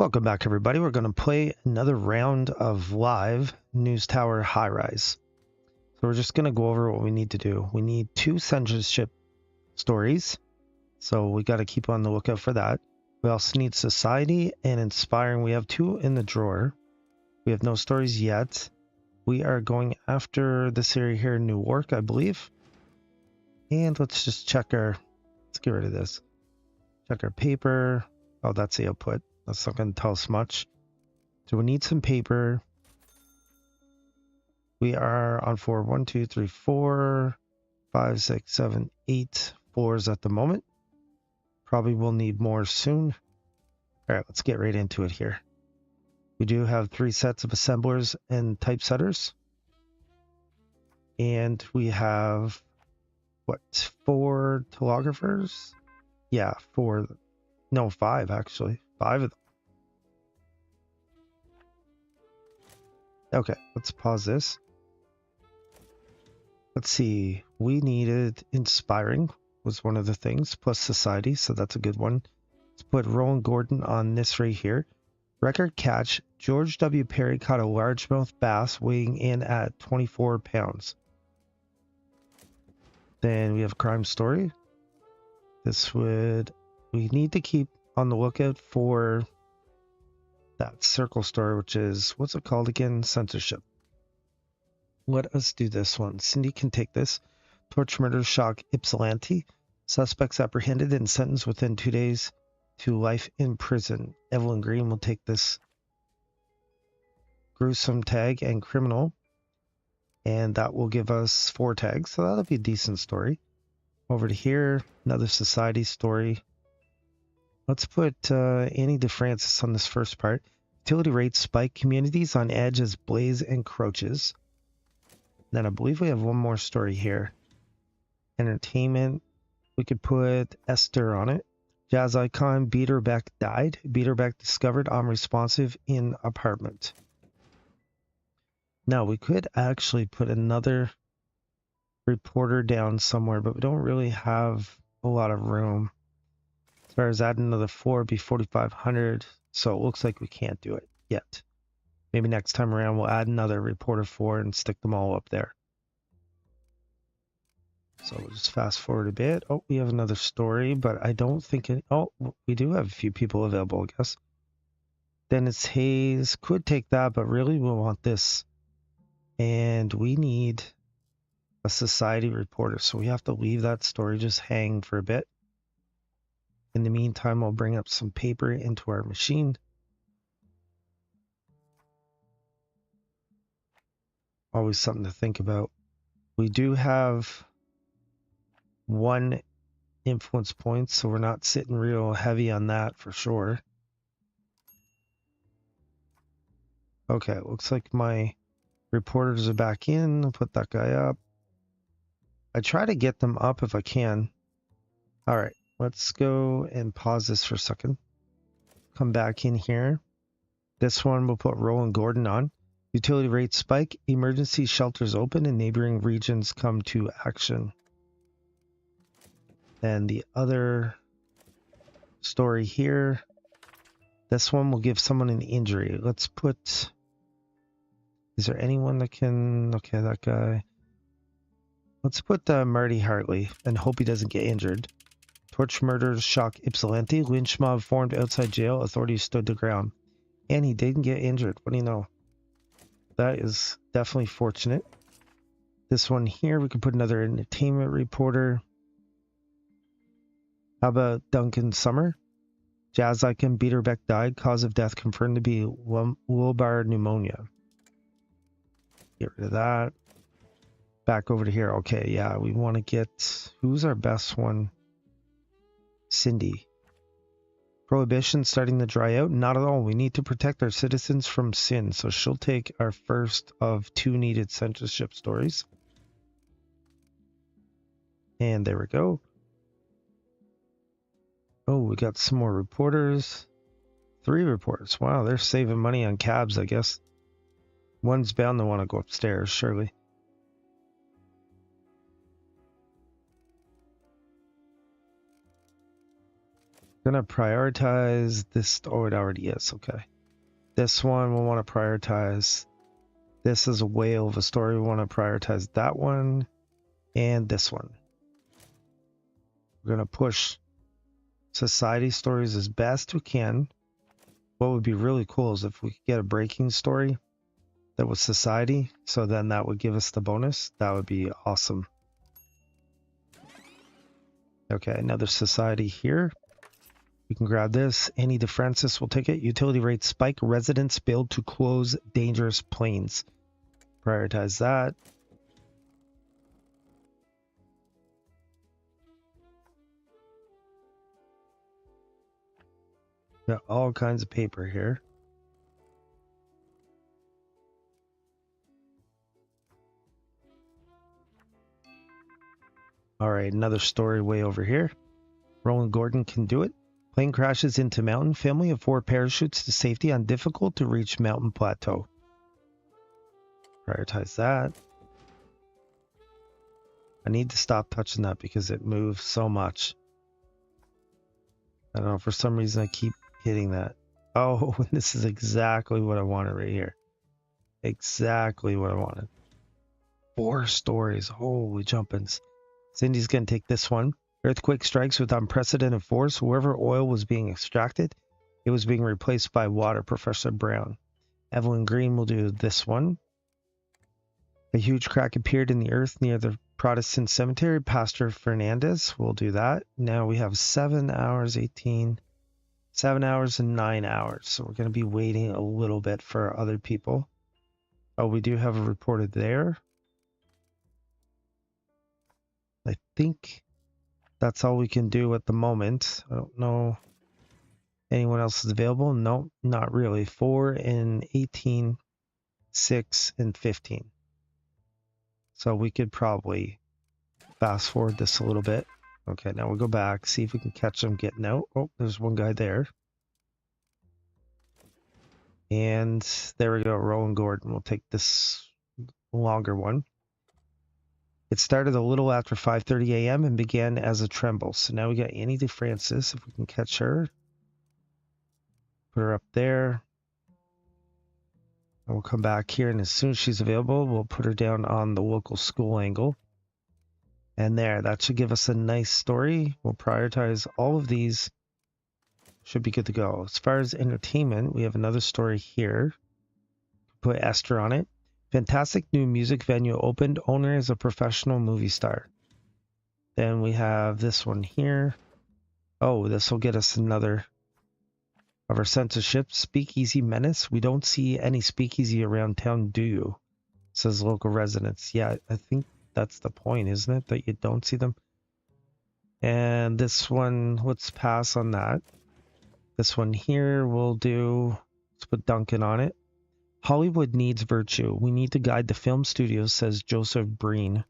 Welcome back, everybody. We're going to play another round of live News Tower Highrise. So we're just going to go over what we need to do. We need 2 censorship stories, so we got to keep on the lookout for that. We also need society and inspiring. We have 2 in the drawer. We have no stories yet. We are going after this area here in Newark, I believe. And let's just check our... Let's get rid of this. Check our paper. Oh, that's the output. That's not going to tell us much. So we need some paper. We are on floor 1, 2, 3, 4, 5, 6, 7, 8 floors at the moment. Probably will need more soon. All right, let's get right into it here. We do have 3 sets of assemblers and typesetters. And we have, what, 4 telegraphers? Yeah, 4. No, 5 actually. 5 of them. Okay, let's pause this. Let's see. We needed inspiring was one of the things, plus society, so that's a good one. Let's put Roland Gordon on this right here. Record catch. George W. Perry caught a largemouth bass weighing in at 24 pounds. Then we have crime story. This would... We need to keep on the lookout for that circle story, which is... What's it called again? Censorship. Let us do this one. Cindy can take this. Torch murder shock Ypsilanti. Suspects apprehended and sentenced within 2 days to life in prison. Evelyn Green will take this gruesome tag and criminal. And that will give us 4 tags. So that'll be a decent story. Over to here, another society story. Let's put Annie DeFrancis on this first part. Utility rates spike. Communities on edge as blaze encroaches. Then I believe we have one more story here. Entertainment. We could put Esther on it. Jazz icon Beaterbeck died. Beaterbeck discovered unresponsive in apartment. Now we could actually put another reporter down somewhere, but we don't really have a lot of room. As far as adding another 4, it'd be 4,500. So it looks like we can't do it yet. Maybe next time around we'll add another reporter 4 and stick them all up there. So we'll just fast forward a bit. Oh, we have another story, but I don't think it... Oh, we do have a few people available, I guess. Dennis Hayes could take that, but really we'll want this. And we need a society reporter, so we have to leave that story just hang for a bit. In the meantime, I'll bring up some paper into our machine. Always something to think about. We do have 1 influence point, so we're not sitting real heavy on that for sure. Okay, looks like my reporters are back in. I'll put that guy up. I try to get them up if I can. All right, let's go and pause this for a second. Come back in here. This one we'll put Roland Gordon on. Utility rates spike. Emergency shelters open and neighboring regions come to action. And the other story here, this one will give someone an injury. Let's put... Is there anyone that can... Okay, that guy. Let's put Marty Hartley and hope he doesn't get injured. Torch murders shock Ypsilanti. Lynch mob formed outside jail. Authorities stood their ground. And he didn't get injured. What do you know? That is definitely fortunate. This one here, we could put another entertainment reporter. How about Duncan Summer? Jazz icon Beaterbeck died. Cause of death confirmed to be lobar pneumonia. Get rid of that. Back over to here. Okay, yeah, we want to get... Who's our best one? Cindy. Prohibition starting to dry out? Not at all. We need to protect our citizens from sin. So she'll take our first of 2 needed censorship stories. And there we go. Oh, we got some more reporters. 3 reporters. Wow, they're saving money on cabs, I guess. One's bound to want to go upstairs, surely. Gonna prioritize this. Oh, it already is. Okay. This one we'll want to prioritize. This is a whale of a story. We want to prioritize that one and this one. We're gonna push society stories as best we can. What would be really cool is if we could get a breaking story that was society, so then that would give us the bonus. That would be awesome. Okay, another society here. We can grab this. Annie DeFrancis will take it. Utility rates spike. Residents build to close dangerous planes. Prioritize that. Got all kinds of paper here. All right, another story way over here. Roland Gordon can do it. Plane crashes into mountain. Family of 4 parachutes to safety on difficult to reach mountain plateau. Prioritize that. I need to stop touching that because it moves so much. I don't know, for some reason I keep hitting that. Oh, this is exactly what I wanted right here. Exactly what I wanted. 4 stories. Holy jumpins'. Cindy's going to take this one. Earthquake strikes with unprecedented force. Wherever oil was being extracted, it was being replaced by water. Professor Brown. Evelyn Green will do this one. A huge crack appeared in the earth near the Protestant cemetery. Pastor Fernandez will do that. Now we have 7 hours, 18, 7 hours and 9 hours. So we're going to be waiting a little bit for other people. Oh, we do have a reporter there. I think that's all we can do at the moment. I don't know anyone else is available. No, not really. 4 and 18, 6 and 15. So we could probably fast forward this a little bit. Okay, now we'll go back, see if we can catch them getting out. Oh, there's one guy there. And there we go, Roland Gordon. We'll take this longer one. It started a little after 5:30 a.m. and began as a tremble. So now we got Annie DeFrancis, if we can catch her. Put her up there. And we'll come back here, and as soon as she's available, we'll put her down on the local school angle. And there, that should give us a nice story. We'll prioritize all of these. Should be good to go. As far as entertainment, we have another story here. Put Esther on it. Fantastic new music venue opened. Owner is a professional movie star. Then we have this one here. Oh, this will get us another of our censorship. Speakeasy menace. We don't see any speakeasy around town, do you? Says local residents. Yeah, I think that's the point, isn't it? That you don't see them. And this one, let's pass on that. This one here we'll do, let's put Duncan on it. Hollywood needs virtue. We need to guide the film studios, says Joseph Breen.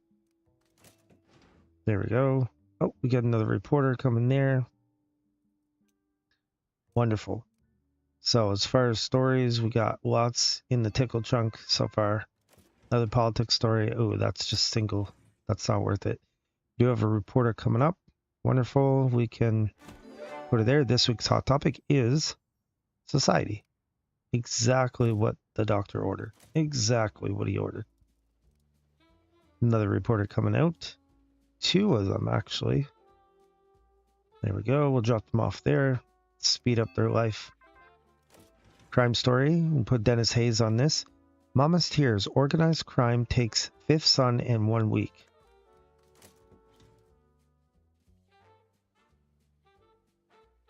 There we go. Oh, we got another reporter coming there. Wonderful. So as far as stories, we got lots in the tickle chunk so far. Another politics story. Oh, that's just single. That's not worth it. We do have a reporter coming up. Wonderful. We can put it there. This week's hot topic is society. Exactly what the doctor ordered. Exactly what he ordered. Another reporter coming out. 2 of them, actually. There we go. We'll drop them off there. Speed up their life. Crime story. We'll put Dennis Hayes on this. Mama's Tears. Organized crime takes 5th son in 1 week.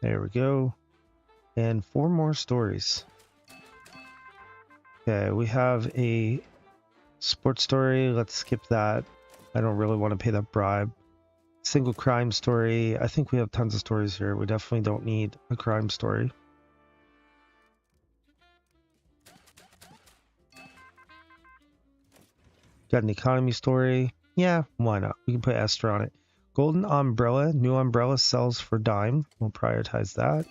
There we go. And 4 more stories. Okay, we have a sports story. Let's skip that. I don't really want to pay that bribe. Single crime story. I think we have tons of stories here. We definitely don't need a crime story. Got an economy story. Yeah, why not? We can put Esther on it. Golden umbrella. New umbrella sells for dime. We'll prioritize that.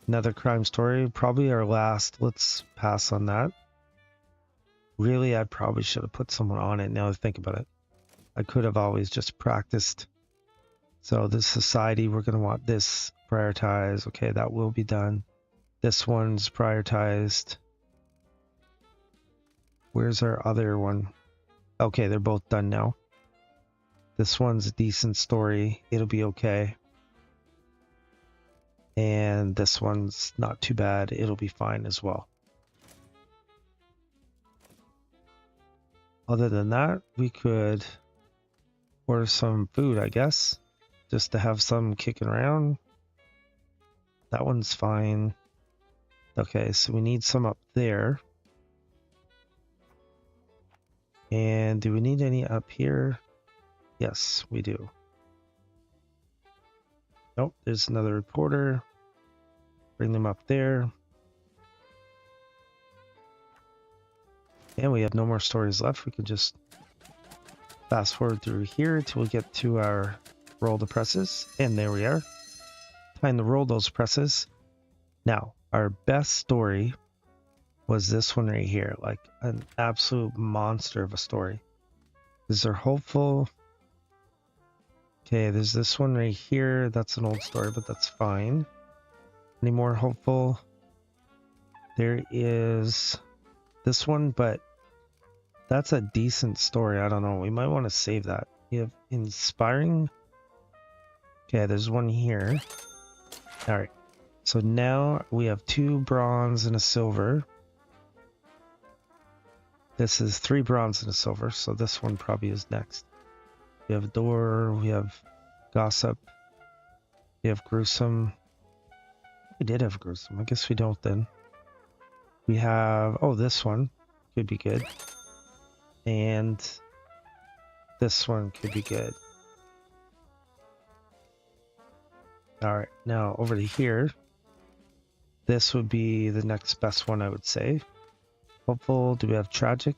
Another crime story. Probably our last. Let's pass on that. Really, I probably should have put someone on it now that I think about it. I could have always just practiced So this society, we're going to want this prioritized. Okay, that will be done. This one's prioritized. Where's our other one? Okay, they're both done now. This one's a decent story. It'll be okay. And this one's not too bad. It'll be fine as well. Other than that, we could order some food, I guess, just to have some kicking around. That one's fine. Okay, so we need some up there. And do we need any up here? Yes, we do. Nope, there's another reporter. Bring them up there. And we have no more stories left. We can just fast forward through here till we get to our roll the presses. And there we are. Time to roll those presses. Now, our best story was this one right here. Like an absolute monster of a story. Is there hopeful? Okay, there's this one right here. That's an old story, but that's fine. Any more hopeful? There is this one, but that's a decent story. I don't know. We might want to save that. We have inspiring. Okay, there's one here. All right. So now we have 2 bronze and a silver. This is 3 bronze and a silver, so this one probably is next. We have door, we have gossip, we have gruesome. We did have gruesome. I guess we don't then. We have, oh, this one could be good. And this one could be good. All right, now over to here. This would be the next best one, I would say. Hopeful. Do we have tragic?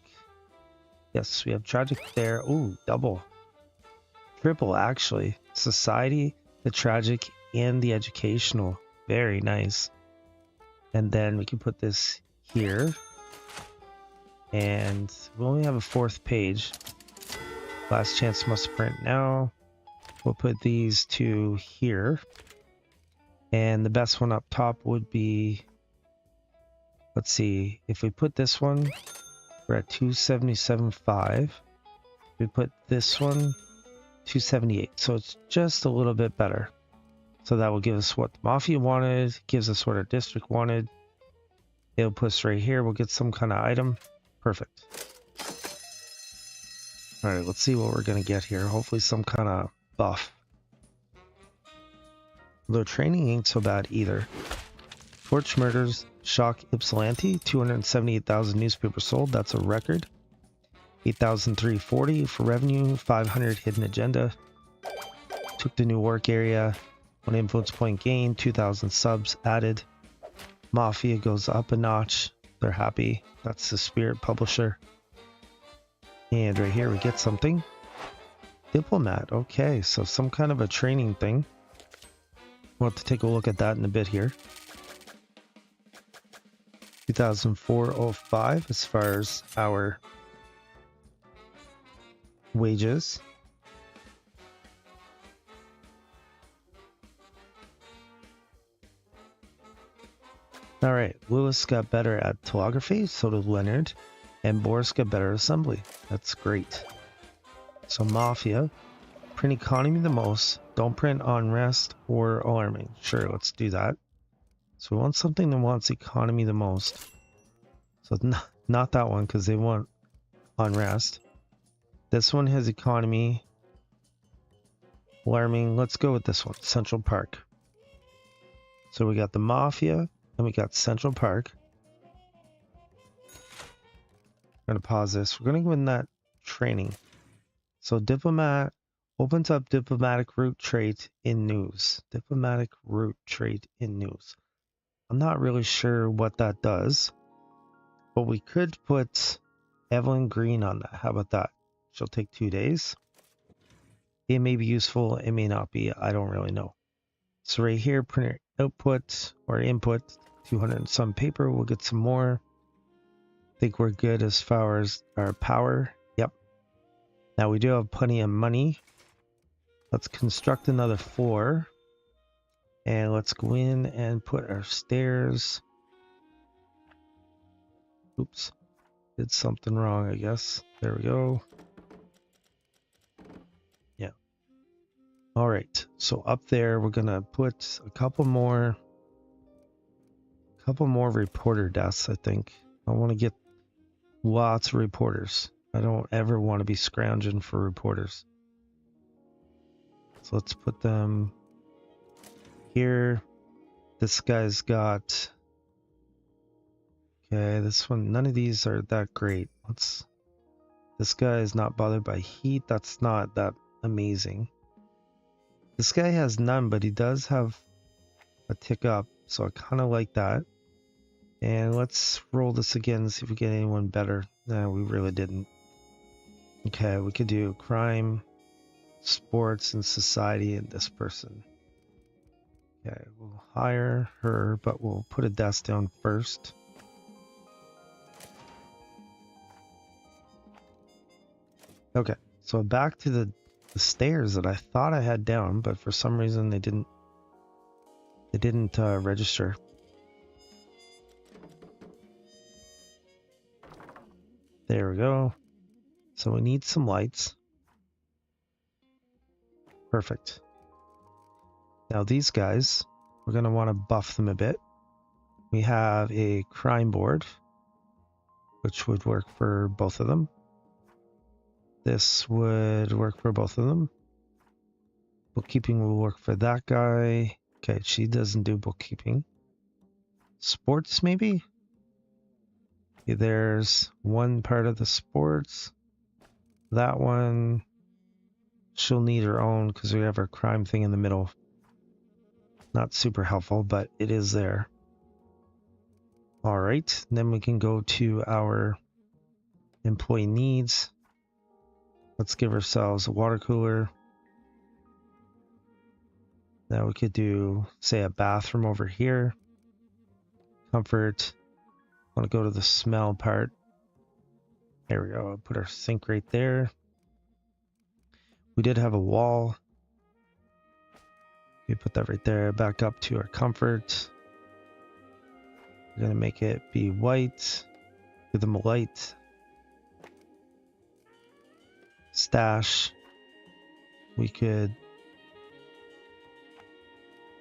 Yes, we have tragic there. Ooh, double. Triple, actually. Society, the tragic, and the educational. Very nice. And then we can put this here. And we only have a 4th page. Last chance must print now. We'll put these 2 here. And the best one up top would be, let's see, if we put this one, we're at 277.5. We put this one, 278. So it's just a little bit better. So that will give us what the Mafia wanted, gives us what our district wanted. It'll put us right here. We'll get some kind of item. Perfect. All right, let's see what we're going to get here. Hopefully some kind of buff. Though training ain't so bad either. Torch murders, shock Ypsilanti, 278,000 newspapers sold. That's a record. 8,340 for revenue, 500 hidden agenda. Took the new work area, 1 influence point gain, 2,000 subs added. Mafia goes up a notch. They're happy. That's the Spirit publisher. And right here we get something. Diplomat. Okay, so some kind of a training thing. We'll have to take a look at that in a bit here. 2004-05 as far as our wages. All right, Lewis got better at telegraphy, so did Leonard, and Boris got better at assembly. That's great. So Mafia, print economy the most, don't print unrest or alarming. Sure, let's do that. So we want something that wants economy the most. So not that one, because they want unrest. This one has economy, alarming. Let's go with this one, Central Park. So we got the Mafia, and we got Central Park. I'm going to pause this. We're going to go in that training. So Diplomat opens up diplomatic route trait in news. Diplomatic route trait in news. I'm not really sure what that does, but we could put Evelyn Green on that. How about that? She'll take 2 days. It may be useful. It may not be. I don't really know. So right here, printer output or input, 200 and some paper. We'll get some more. I think we're good as far as our power. Yep. Now we do have plenty of money. Let's construct another 4. And let's go in and put our stairs. Oops. Did something wrong, I guess. There we go. Yeah. All right. So up there, we're going to put a couple more reporter desks, I think. I want to get lots of reporters. I don't ever want to be scrounging for reporters. So let's put them here. This guy's got... Okay, this one, none of these are that great. This guy is not bothered by heat. That's not that amazing. This guy has none, but he does have a tick up. So I kind of like that. And let's roll this again and see if we get anyone better. No, we really didn't. Okay, we could do crime, sports, and society and this person. Okay, we'll hire her, but we'll put a desk down first. Okay, so back to the stairs that I thought I had down, but for some reason they didn't register. There we go. So we need some lights. Perfect. Now these guys, we're going to want to buff them a bit. We have a crime board, which would work for both of them. This would work for both of them. Bookkeeping will work for that guy. Okay, she doesn't do bookkeeping. Sports, maybe? Okay, there's one part of the sports. That one, she'll need her own because we have our crime thing in the middle. Not super helpful, but it is there. All right, then we can go to our employee needs. Let's give ourselves a water cooler. Now we could do, say, a bathroom over here. Comfort. I want to go to the smell part. There we go. I'll put our sink right there. We did have a wall. We put that right there. Back up to our comfort. We're going to make it be white. Give them a light. Stash. We could,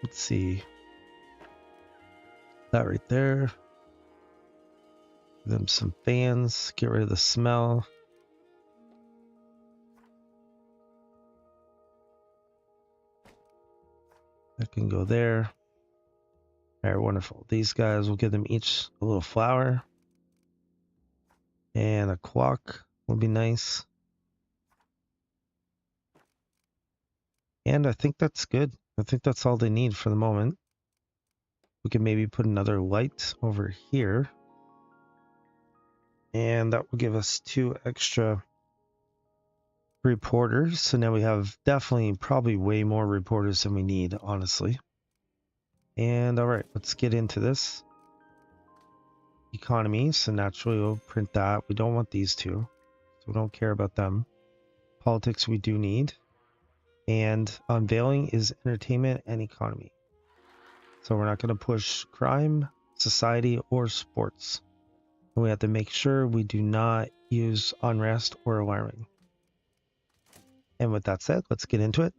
let's see, that right there. Give them some fans. Get rid of the smell. That can go there. All right, wonderful. These guys, will give them each a little flower. And a clock will be nice. And I think that's good. I think that's all they need for the moment. We can maybe put another light over here. And that will give us 2 extra reporters. So now we have definitely probably way more reporters than we need, honestly. And all right, let's get into this. Economy. So naturally we'll print that. We don't want these two. So we don't care about them. Politics we do need. And unveiling is entertainment and economy. So we're not going to push crime, society, or sports. And we have to make sure we do not use unrest or alarming. And with that said, let's get into it.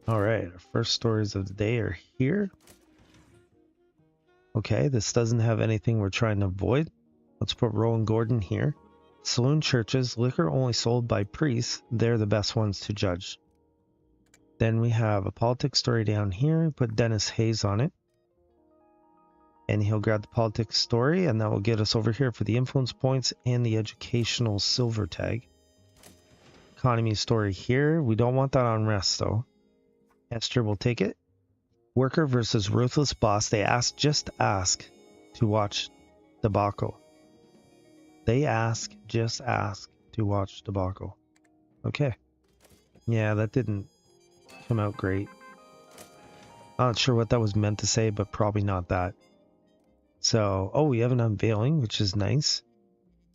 All right, our first stories of the day are here. Okay, this doesn't have anything we're trying to avoid. Let's put Roland Gordon here. Saloon churches, liquor only sold by priests, they're the best ones to judge. Then we have a politics story down here. Put Dennis Hayes on it. And he'll grab the politics story, and that will get us over here for the influence points and the educational silver tag. Economy story here. We don't want that on rest, though. Esther will take it. Worker versus ruthless boss. They just ask to watch debacle. Just ask to watch debacle. Okay. Yeah, that didn't come out great. I'm not sure what that was meant to say, but probably not that. So, oh, we have an unveiling, which is nice.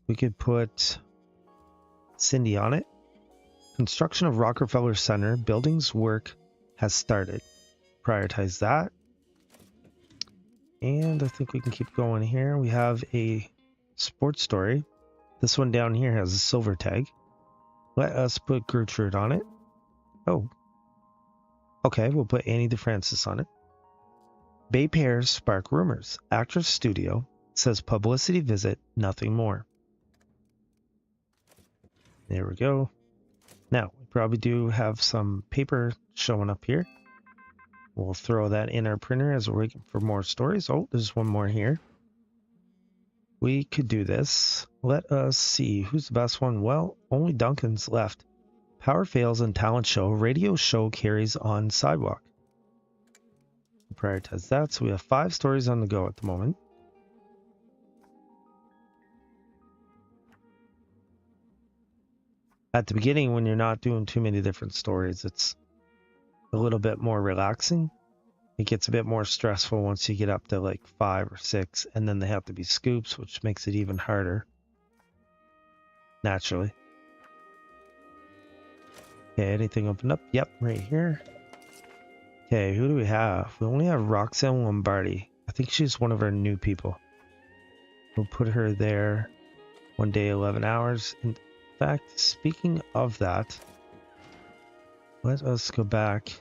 We could put Cindy on it. Construction of Rockefeller Center. Buildings work has started. Prioritize that. And I think we can keep going here. We have a sports story. This one down here has a silver tag. Let us put Gertrude on it. Oh. Okay, we'll put Annie DeFrancis on it. Bay pairs spark rumors. Actress Studio says publicity visit, nothing more. There we go. Now, we probably do have some paper showing up here. We'll throw that in our printer as we're waiting for more stories. Oh, there's one more here. We could do this. Let us see. Who's the best one? Well, only Duncan's left. Power fails and talent show. Radio show carries on sidewalk. Prioritize that. So we have 5 stories on the go at the moment. At the beginning, when you're not doing too many different stories, it's a little bit more relaxing. It gets a bit more stressful once you get up to like 5 or 6, and then they have to be scoops, which makes it even harder. Naturally. Okay, anything opened up? Yep, right here. Okay, who do we have? We only have Roxanne Lombardi. I think she's one of our new people. We'll put her there. 1 day, 11 hours. In fact, speaking of that, let us go back.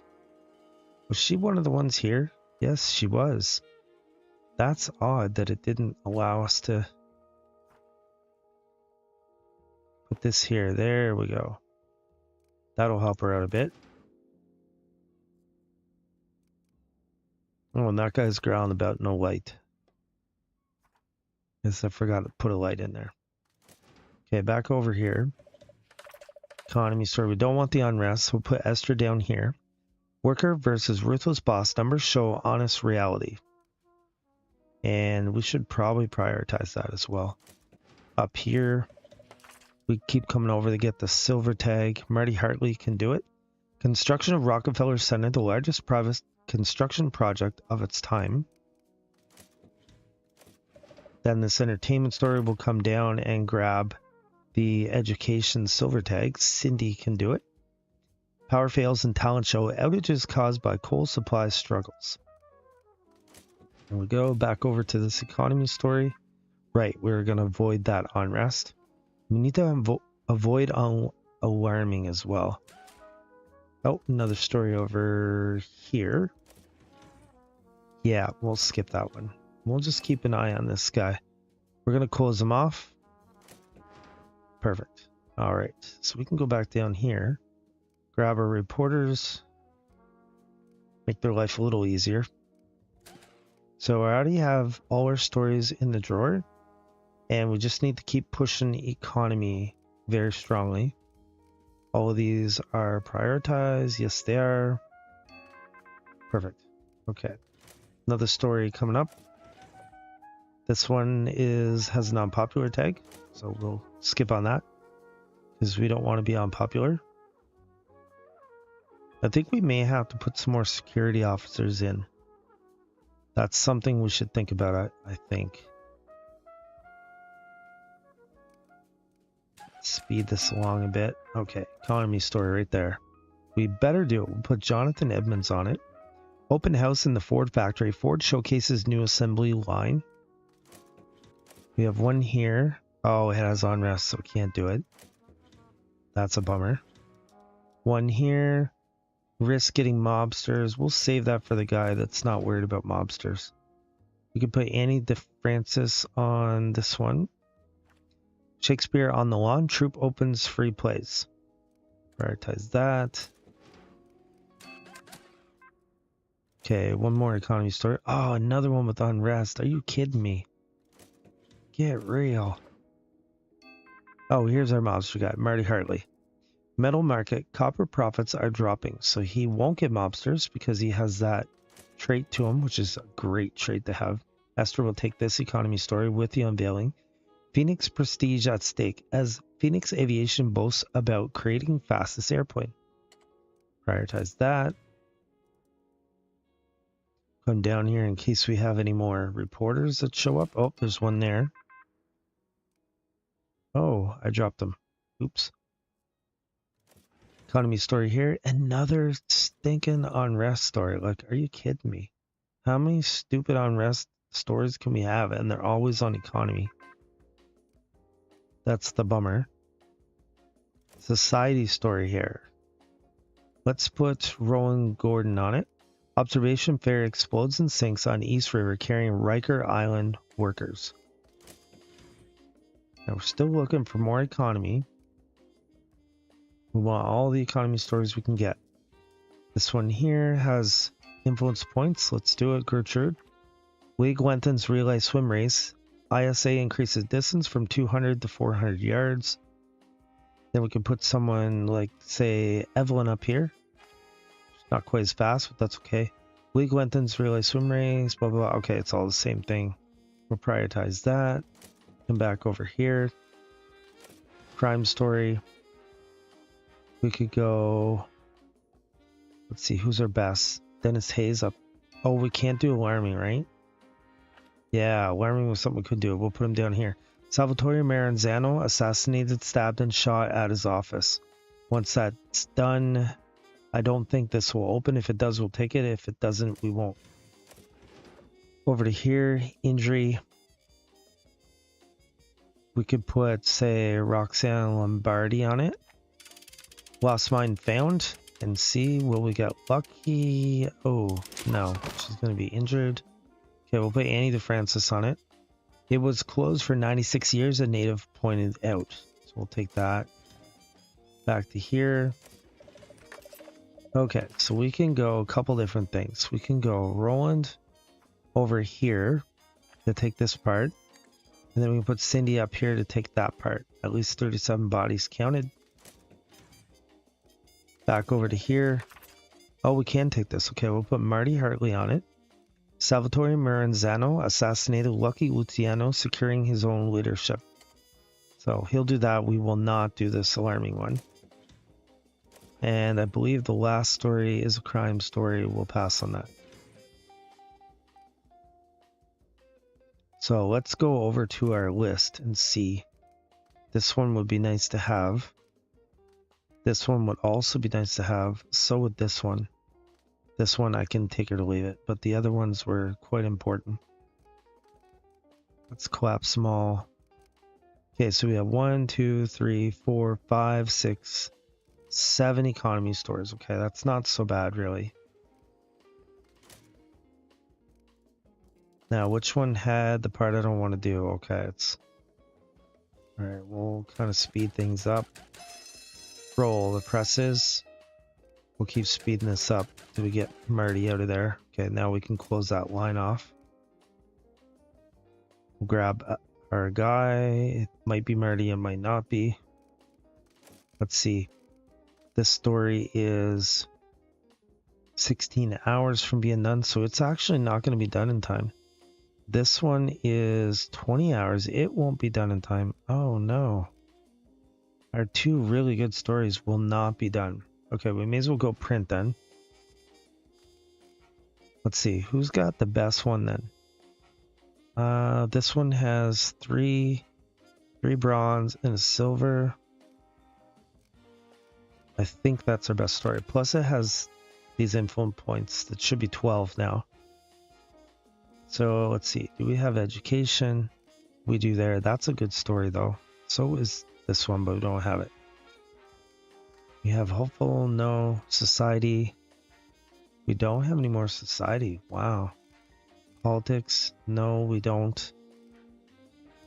Was she one of the ones here? Yes, she was. That's odd that it didn't allow us to put this here. There we go. That'll help her out a bit. Oh, and that guy's growling about no light. Guess I forgot to put a light in there. Okay, back over here. Economy story. We don't want the unrest. We'll put Esther down here. Worker versus ruthless boss. Numbers show honest reality. And we should probably prioritize that as well. Up here, we keep coming over to get the silver tag. Marty Hartley can do it. Construction of Rockefeller Center, the largest private construction project of its time. Then this entertainment story will come down and grab the education silver tag. Cindy can do it. Power fails and talent show. Outages caused by coal supply struggles. There we go. Back over to this economy story. Right, we're going to avoid that unrest. We need to avoid alarming as well. Oh, another story over here. Yeah, we'll skip that one. We'll just keep an eye on this guy. We're going to close him off. Perfect. All right, so we can go back down here. Grab our reporters. Make their life a little easier. So I already have all our stories in the drawer. And we just need to keep pushing economy very strongly. All of these are prioritized. Yes, they are. Perfect. Okay. Another story coming up. This one has an unpopular tag. So we'll skip on that. Because we don't want to be unpopular. I think we may have to put some more security officers in. That's something we should think about, I think. Speed this along a bit. Okay, economy story right there. We better do it. We'll put Jonathan Edmonds on it. Open house in the Ford factory. Ford showcases new assembly line. We have one here. Oh, it has unrest, so we can't do it. That's a bummer. One here. Risk getting mobsters. We'll save that for the guy that's not worried about mobsters. We could put Annie DeFrancis on this one. Shakespeare on the lawn. Troop opens free plays. Prioritize that. Okay, one more economy story. Oh, another one with unrest. Are you kidding me? Get real. Oh, here's our mobster guy, Marty Hartley. Metal market. Copper profits are dropping. So he won't get mobsters because he has that trait to him, which is a great trait to have. Esther will take this economy story with the unveiling. Phoenix prestige at stake as Phoenix Aviation boasts about creating fastest airplane. Prioritize that. Come down here in case we have any more reporters that show up. Oh, there's one there. Oh, I dropped them. Oops. Economy story here. Another stinking unrest story. Like, are you kidding me? How many stupid unrest stories can we have? And they're always on economy. That's the bummer. Society story here. Let's put Rowan Gordon on it. Observation ferry explodes and sinks on East River carrying Riker Island workers. Now we're still looking for more economy. We want all the economy stories we can get. This one here has influence points. Let's do it, Gertrude. League lengthens relay swim race. ISA increases distance from 200 to 400 yards. Then we can put someone like, say, Evelyn up here. She's not quite as fast, but that's okay. League lengthens relay swim race, blah, blah, blah. Okay, it's all the same thing. We'll prioritize that. Come back over here. Crime story. We could go... Let's see, who's our best? Dennis Hayes up. Oh, we can't do alarming, right? Yeah, alarming was something we could do. We'll put him down here. Salvatore Maranzano assassinated, stabbed, and shot at his office. Once that's done, I don't think this will open. If it does, we'll take it. If it doesn't, we won't. Over to here, injury. We could put, say, Roxanne Lombardi on it. Lost mine found. And see, will we get lucky? Oh, no. She's going to be injured. Okay, we'll put Annie DeFrancis on it. It was closed for 96 years, a native pointed out. So we'll take that. Back to here. Okay, so we can go a couple different things. We can go Roland over here to take this part. And then we can put Cindy up here to take that part. At least 37 bodies counted. Back over to here. Oh, we can take this. Okay, we'll put Marty Hartley on it. Salvatore Maranzano assassinated Lucky Luciano, securing his own leadership. So he'll do that. We will not do this alarming one. And I believe the last story is a crime story. We'll pass on that. So let's go over to our list and see. This one would be nice to have. This one would also be nice to have. So would this one. This one I can take it or leave it. But the other ones were quite important. Let's collapse them all. Okay, so we have 1, 2, 3, 4, 5, 6, 7 economy stores. Okay, that's not so bad, really. Now, which one had the part I don't want to do? Okay, it's... Alright, we'll kind of speed things up. Roll the presses. We'll keep speeding this up till we get Marty out of there. Okay, now we can close that line off. We'll grab our guy. It might be Marty, it might not be. Let's see. This story is 16 hours from being done, so it's actually not going to be done in time. This one is 20 hours. It won't be done in time. Oh no. Our two really good stories will not be done. Okay, we may as well go print then. Let's see, who's got the best one then? This one has three bronze and a silver. I think that's our best story. Plus it has these influence points. That should be 12 now. So let's see, do we have education? We do there. That's a good story though. So is this one, but we don't have it. We have hopeful, no. Society. We don't have any more society. Wow. Politics. No, we don't.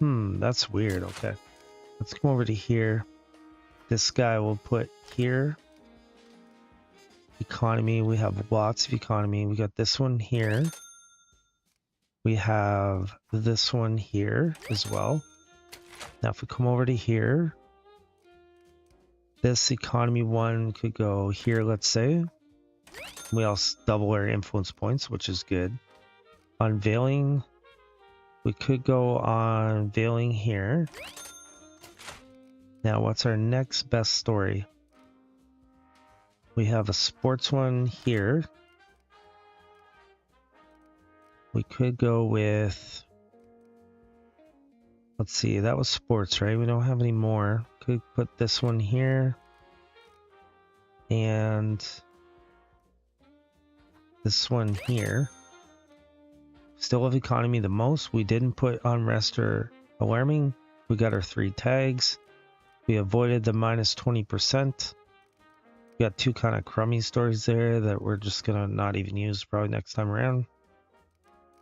That's weird. Okay. Let's come over to here. This guy we'll put here. Economy. We have lots of economy. We got this one here. We have this one here as well. Now if we come over to here. This economy one could go here, let's say. We also double our influence points, which is good. Unveiling. We could go on unveiling here. Now, what's our next best story? We have a sports one here. We could go with... Let's see, that was sports, right? We don't have any more. Could put this one here. And this one here. Still have economy the most. We didn't put unrest or alarming. We got our 3 tags. We avoided the minus 20%. We got 2 kind of crummy stories there that we're just gonna not even use probably next time around.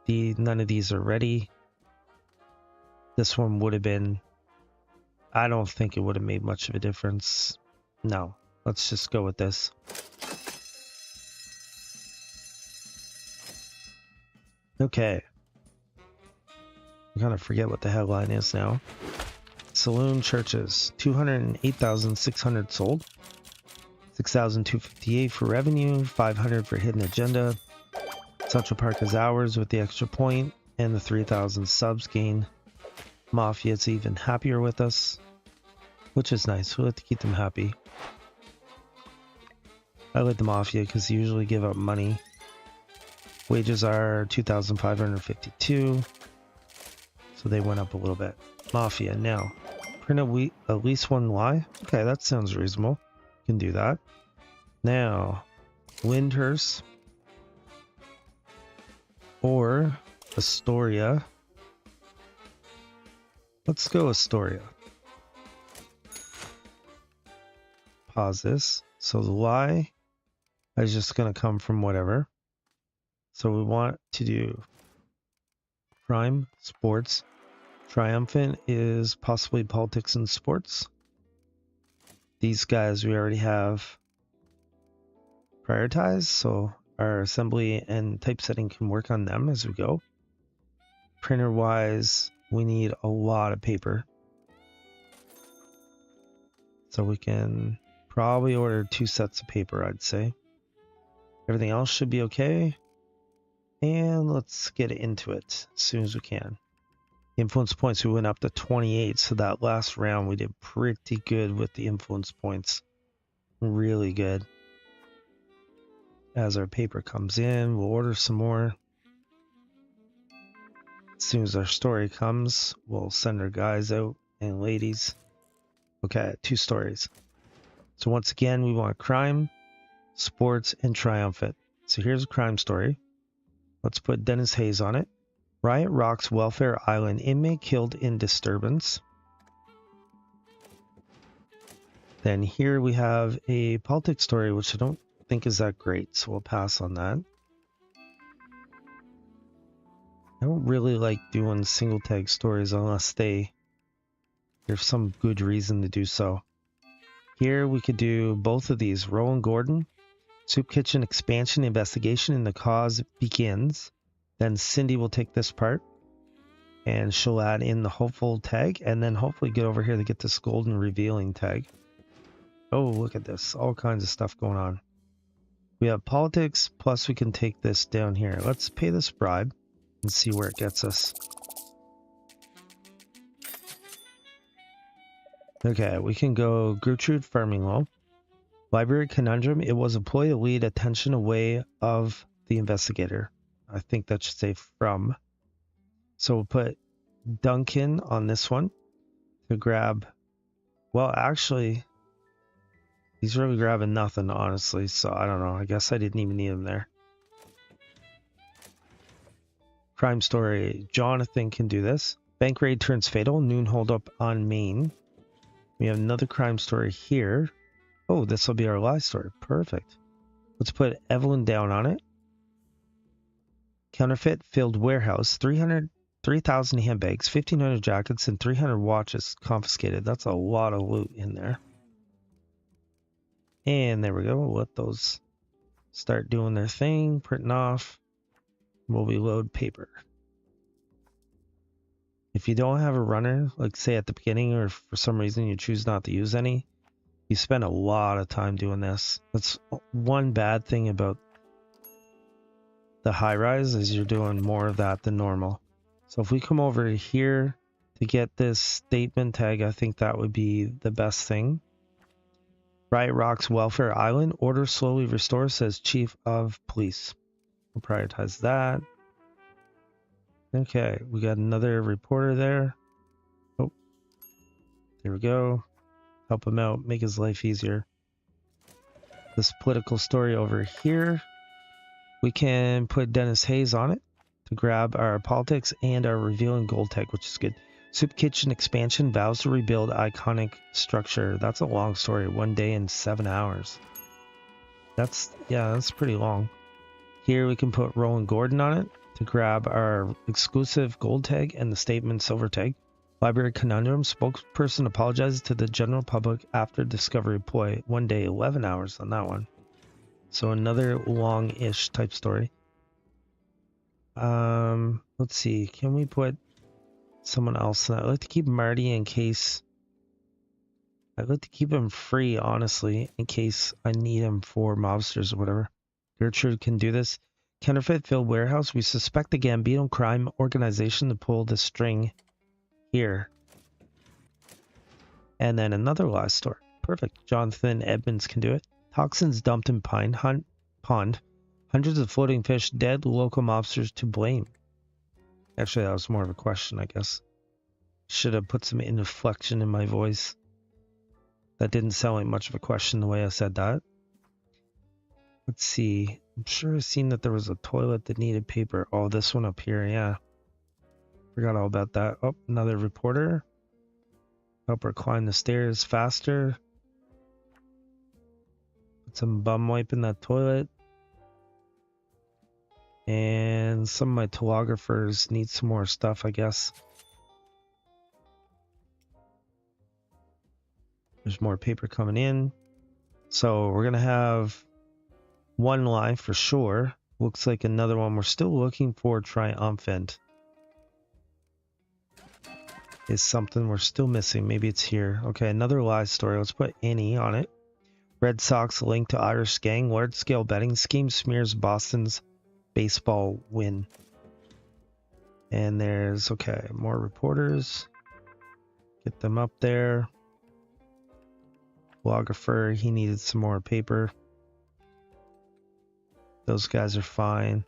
None of these are ready. This one would have been, I don't think it would have made much of a difference. No, let's just go with this. Okay. I kind of forget what the headline is now. Saloon churches, 208,600 sold. 6,258 for revenue, 500 for hidden agenda. Central Park is ours with the extra point, and the 3,000 subs gain. Mafia's even happier with us, which is nice. We like to keep them happy. I like the Mafia because they usually give up money. Wages are 2,552, so they went up a little bit. Mafia now. Print at least 1 lie. Okay, that sounds reasonable. Can do that. Now, Lyndhurst or Astoria. Let's go Astoria. Pause this. So the lie is just going to come from whatever. So we want to do crime, sports. Triumphant is possibly politics and sports. These guys we already have prioritized, so our assembly and typesetting can work on them as we go. Printer wise, we need a lot of paper. So we can probably order 2 sets of paper, I'd say. Everything else should be okay. And let's get into it as soon as we can. Influence points, we went up to 28, so that last round we did pretty good with the influence points. Really good. As our paper comes in, we'll order some more. As soon as our story comes, we'll send our guys out and ladies. Okay, 2 stories. So once again, we want crime, sports, and triumphant. So here's a crime story. Let's put Dennis Hayes on it. Riot rocks Welfare Island. Inmate killed in disturbance. Then here we have a politics story, which I don't think is that great, so we'll pass on that. I don't really like doing single tag stories unless there's some good reason to do so. Here we could do both of these. Rowan Gordon, Soup Kitchen expansion investigation, and the cause begins. Then Cindy will take this part and she'll add in the hopeful tag and then hopefully get over here to get this golden revealing tag. Oh, look at this. All kinds of stuff going on. We have politics, plus we can take this down here. Let's pay this bribe and see where it gets us. Okay, we can go Gertrude Farming Law. Library Conundrum. It was a ploy to lead attention away of the investigator. I think that should say from. So we'll put Duncan on this one to grab. Well, actually, he's really grabbing nothing, honestly. So I don't know. I guess I didn't even need him there. Crime story. Jonathan can do this. Bank raid turns fatal. Noon holdup on Main. We have another crime story here. Oh, this will be our lie story. Perfect. Let's put Evelyn down on it. Counterfeit filled warehouse. 3,000 handbags, 1,500 jackets, and 300 watches confiscated. That's a lot of loot in there. And there we go. We'll let those start doing their thing. Printing off. We'll reload paper. If you don't have a runner, like say at the beginning, or for some reason you choose not to use any, you spend a lot of time doing this. That's one bad thing about the Highrise, is you're doing more of that than normal. So if we come over here to get this statement tag, I think that would be the best thing. Riot rocks Welfare Island. Order slowly restores, says Chief of Police. We'll prioritize that. Okay, we got another reporter there. There we go. Help him out, make his life easier. This political story over here, we can put Dennis Hayes on it to grab our politics and our revealing gold tag, which is good. Soup Kitchen expansion vows to rebuild iconic structure. That's a long story. 1 day and 7 hours. That's pretty long. Here we can put Roland Gordon on it to grab our exclusive gold tag and the statement silver tag. Library Conundrum spokesperson apologizes to the general public after discovery ploy. 1 day, 11 hours on that one. So another long-ish type story. Let's see. Can we put someone else in that? I'd like to keep Marty in case... I'd like to keep him free, honestly, in case I need him for mobsters or whatever. Gertrude can do this. Counterfeit filled warehouse. We suspect the Gambino crime organization to pull the string here. And then another last story. Perfect. Jonathan Edmonds can do it. Toxins dumped in Pine Pond. Hundreds of floating fish dead. Local mobsters to blame. Actually, that was more of a question, I guess. Should have put some inflection in my voice. That didn't sound like much of a question the way I said that. Let's see. I'm sure I've seen that there was a toilet that needed paper. Oh, this one up here, yeah. Forgot all about that. Oh, another reporter. Help her climb the stairs faster. Put some bum wipe in that toilet. And some of my telegraphers need some more stuff, I guess. There's more paper coming in. So we're going to have one live for sure. Looks like another one. We're still looking for triumphant. Is something we're still missing. Maybe it's here. Okay, another live story. Let's put Annie on it. Red Sox link to Irish gang. Large scale betting scheme smears Boston's baseball win. And there's, okay, more reporters. Get them up there. Logographer, he needed some more paper. Those guys are fine.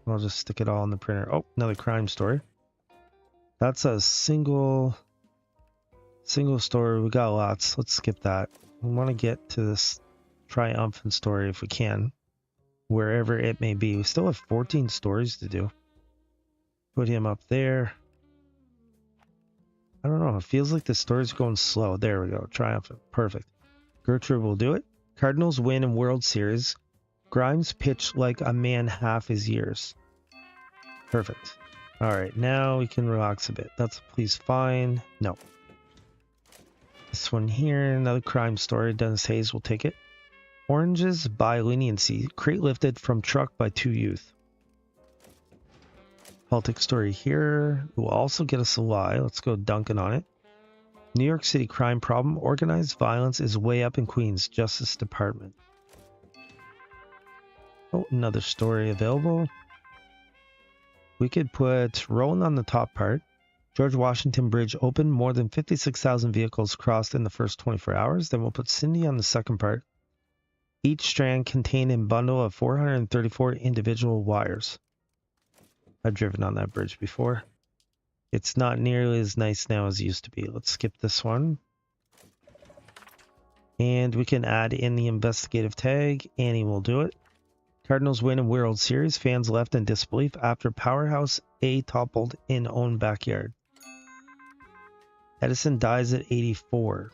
I'll just stick it all in the printer. Oh, another crime story. That's a single story. We got lots. Let's skip that. We want to get to this triumphant story if we can. Wherever it may be. We still have 14 stories to do. Put him up there. I don't know. It feels like the story's going slow. There we go. Triumphant. Perfect. Gertrude will do it. Cardinals win in World Series. Grimes pitched like a man half his years. Perfect. All right. Now we can relax a bit. That's please fine. No. This one here. Another crime story. Dennis Hayes will take it. Oranges by leniency. Crate lifted from truck by 2 youth. Politics story here. It will also get us a lie. Let's go Duncan on it. New York City crime problem. Organized violence is way up in Queens. Justice Department. Oh, another story available. We could put Roland on the top part. George Washington Bridge open. More than 56,000 vehicles crossed in the first 24 hours. Then we'll put Cindy on the second part. Each strand contained a bundle of 434 individual wires. I've driven on that bridge before. It's not nearly as nice now as it used to be. Let's skip this one. And we can add in the investigative tag. Annie will do it. Cardinals win in World Series. Fans left in disbelief after Powerhouse A toppled in own backyard. Edison dies at 84.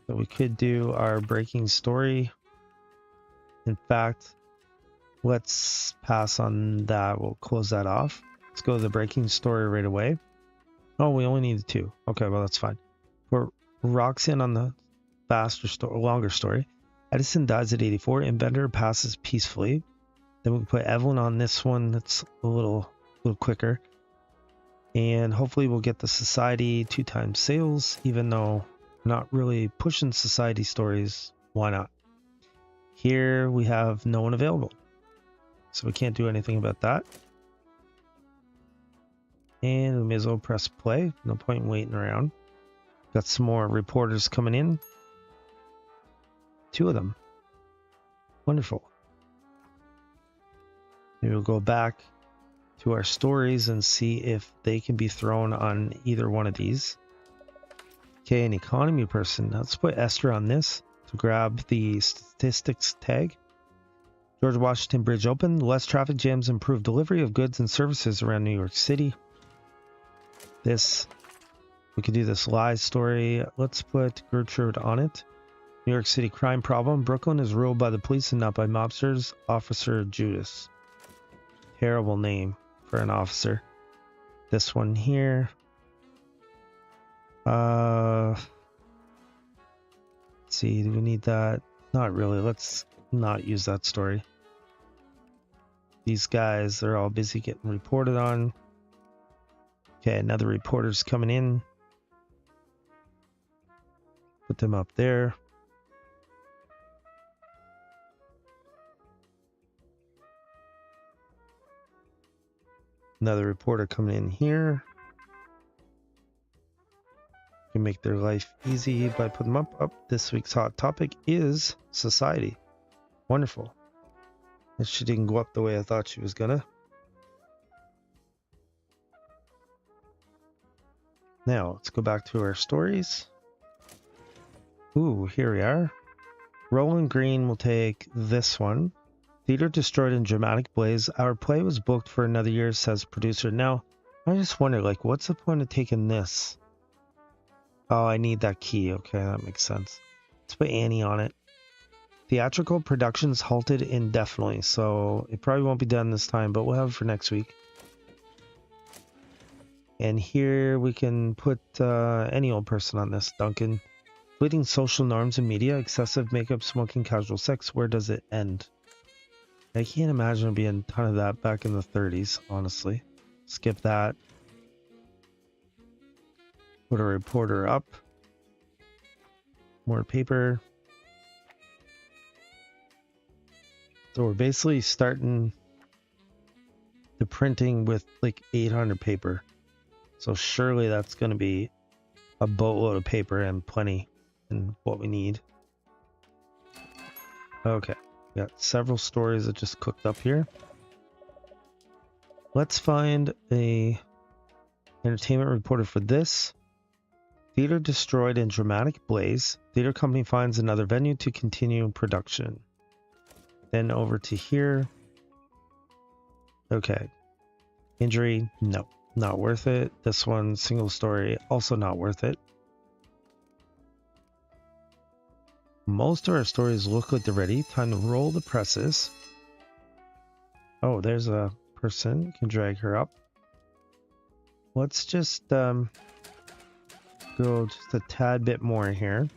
So we could do our breaking story. In fact, let's pass on that. We'll close that off. Let's go to the breaking story right away. Oh, we only need 2. Okay, well, that's fine. Put Roxanne on the longer story. Edison dies at 84. Inventor passes peacefully. Then we can put Evelyn on this one. That's a little quicker. And hopefully we'll get the Society 2 times sales, even though we're not really pushing Society stories. Why not? Here we have no one available. So we can't do anything about that. And we may as well press play. No point in waiting around. Got some more reporters coming in. 2 of them. Wonderful. Maybe we'll go back to our stories and see if they can be thrown on either one of these. Okay, an economy person. Let's put Esther on this to grab the statistics tag. George Washington Bridge open. Less traffic jams improve delivery of goods and services around New York City. This, we could do this lies story. Let's put Gertrude on it. New York City crime problem. Brooklyn is ruled by the police and not by mobsters. Officer Judas. Terrible name for an officer. This one here. Let's see, do we need that? Not really. Let's not use that story. These guys, they're all busy getting reported on. Okay, another reporter's coming in. Put them up there. Another reporter coming in here. Can make their life easy by putting them up. This week's hot topic is society. Wonderful. And she didn't go up the way I thought she was gonna. Now let's go back to our stories. Ooh, here we are. Roland Green will take this one. Theater destroyed in dramatic blaze. Our play was booked for another year, says producer. Now, I just wonder, like, what's the point of taking this? Oh, I need that key. Okay, that makes sense. Let's put Annie on it. Theatrical productions halted indefinitely, so it probably won't be done this time, but we'll have it for next week. And here we can put any old person on this. Duncan. Fleeting social norms in media, excessive makeup, smoking, casual sex. Where does it end? I can't imagine it being a ton of that back in the 30s, honestly. Skip that. Put a reporter up. More paper. So we're basically starting the printing with like 800 paper. So surely that's going to be a boatload of paper and plenty in what we need. Okay. Got several stories that just cooked up here. Let's find a entertainment reporter for this. Theater destroyed in dramatic blaze. Theater company finds another venue to continue production. Then over to here. Okay. Injury, no, not worth it. This one, single story, also not worth it. Most of our stories look like they're ready. Time to roll the presses. Oh, there's a person. You can drag her up. Let's just go just a tad bit more here.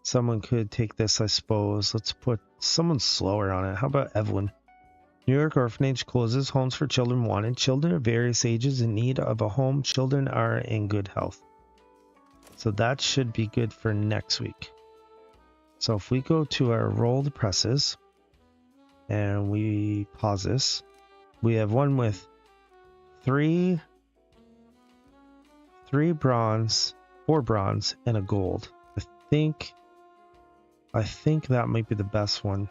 Someone could take this, I suppose. Let's put someone slower on it. How about Evelyn? New York orphanage closes. Homes for children wanted. Children of various ages in need of a home. Children are in good health. So that should be good for next week. So if we go to our roll the presses and we pause this, we have one with three bronze, 4 bronze, and a gold. I think that might be the best one.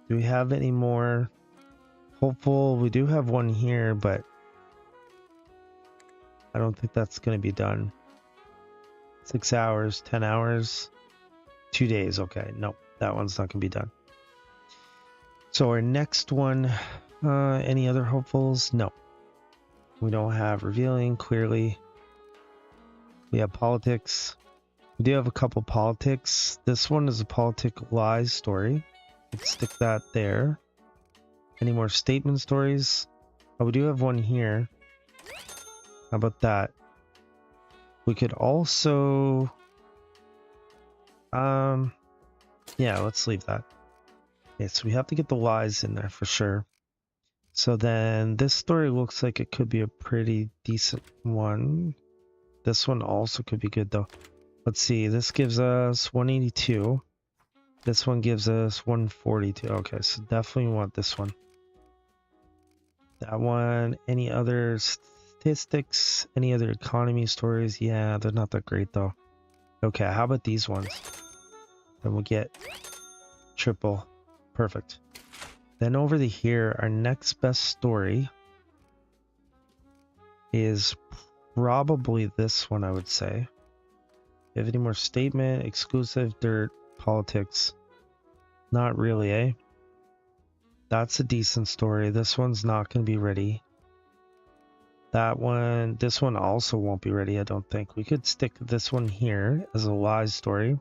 Do we have any more hopeful? We do have one here, but I don't think that's going to be done. 6 hours, 10 hours, 2 days. Okay, nope, that one's not going to be done. So our next one, any other hopefuls? No. We don't have revealing, clearly. We have politics. We do have a couple politics. This one is a politic lies story. Let's stick that there. Any more statement stories? Oh, we do have one here. How about that? We could also... yeah, let's leave that. Okay, so we have to get the lies in there for sure. So then this story looks like it could be a pretty decent one. This one also could be good though. Let's see, this gives us 182. This one gives us 142. Okay, so definitely want this one. That one, any other statistics, any other economy stories? Yeah, they're not that great though. Okay, how about these ones? Then we'll get triple. Perfect. Then over here, our next best story is Probably this one, I would say. You have any more statement, exclusive, dirt, politics? Not really, eh? That's a decent story. This one's not going to be ready. That one, this one also won't be ready, I don't think. We could stick this one here as a lie story.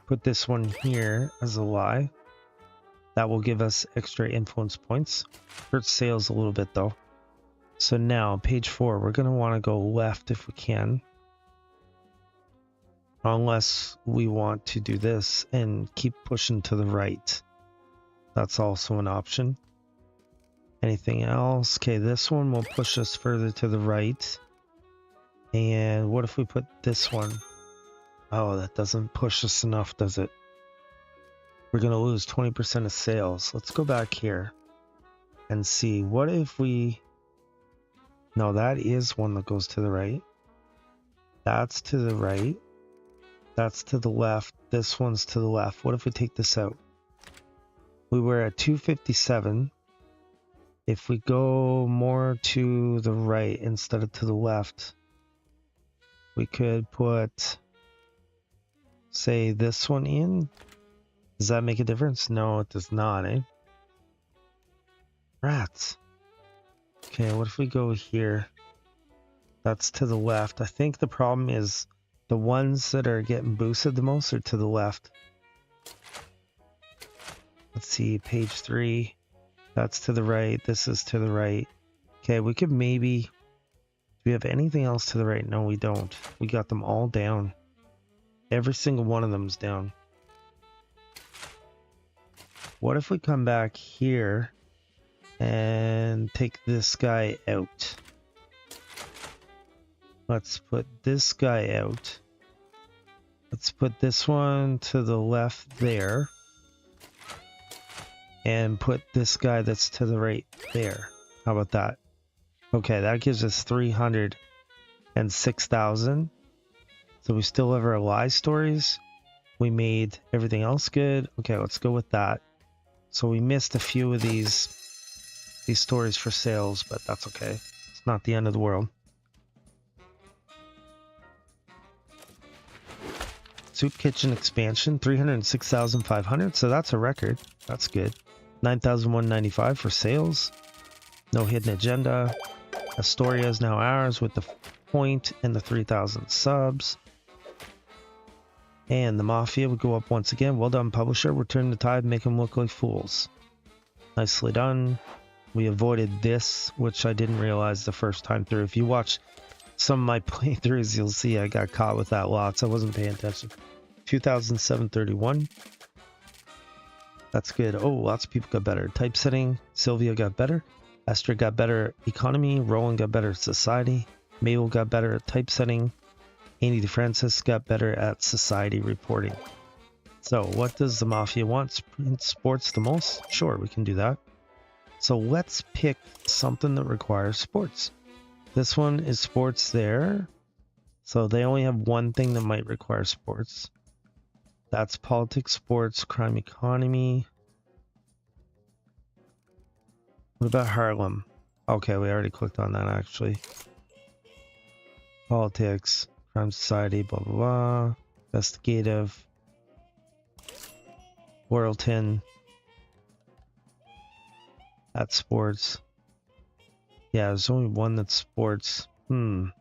Put this one here as a lie. That will give us extra influence points. Hurts sales a little bit though. So now, page 4, we're going to want to go left if we can. Unless we want to do this and keep pushing to the right. That's also an option. Anything else? Okay, this one will push us further to the right. And what if we put this one? Oh, that doesn't push us enough, does it? We're going to lose 20% of sales. Let's go back here and see. What if we... No, that is one that goes to the right. That's to the right. That's to the left. This one's to the left. What if we take this out? We were at 257. If we go more to the right instead of to the left, we could put, say, this one in. Does that make a difference? No, it does not, eh? Rats. Okay, what if we go here? That's to the left. I think the problem is the ones that are getting boosted the most are to the left. Let's see, page 3. That's to the right. This is to the right. Okay, we could maybe... Do we have anything else to the right? No, we don't. We got them all down. Every single one of them's down. What if we come back here and take this guy out? Let's put this guy out. Let's put this one to the left there. And put this guy that's to the right there. How about that? Okay, that gives us 306,000. So we still have our lie stories. We made everything else good. Okay, let's go with that. So we missed a few of these stories for sales, but that's okay. It's not the end of the world. Soup Kitchen expansion, 306,500. So that's a record. That's good. 9,195 for sales. No hidden agenda. Astoria is now ours with the point and the 3,000 subs. And the Mafia would go up once again. Well done, publisher. Return the tide, make them look like fools. Nicely done. We avoided this, which I didn't realize the first time through. If you watch some of my playthroughs, you'll see I got caught with that lots. I wasn't paying attention. 2,731. That's good. Oh, lots of people got better. Typesetting, Sylvia got better. Esther got better economy. Roland got better at society. Mabel got better at typesetting. Andy DeFrancis got better at society reporting. So what does the Mafia want? Sports the most? Sure, we can do that. So let's pick something that requires sports. This one is sports there. So they only have one thing that might require sports. That's politics, sports, crime, economy. What about Harlem? Okay, we already clicked on that actually. Politics, crime, society, blah, blah, blah. Investigative. Worlton. That's sports. Yeah, there's only one that's sports. This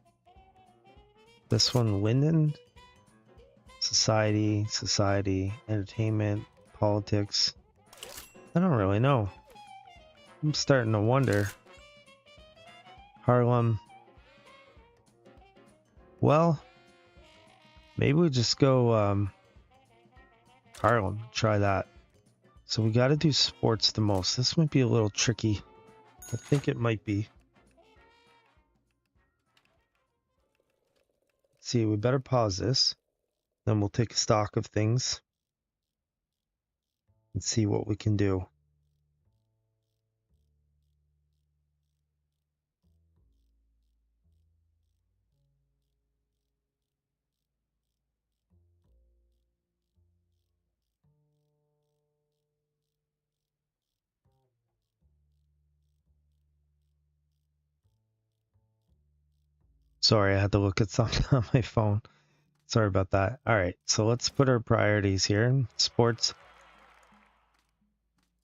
one, Linden? Society, entertainment, politics. I don't really know. I'm starting to wonder. Harlem. Well, maybe we just go Harlem. Try that. So we got to do sports the most. This might be a little tricky. I think it might be. Let's see, we better pause this. Then we'll take stock of things and see what we can do. Sorry, I had to look at something on my phone. Sorry about that. All right, so let's put our priorities here. Sports.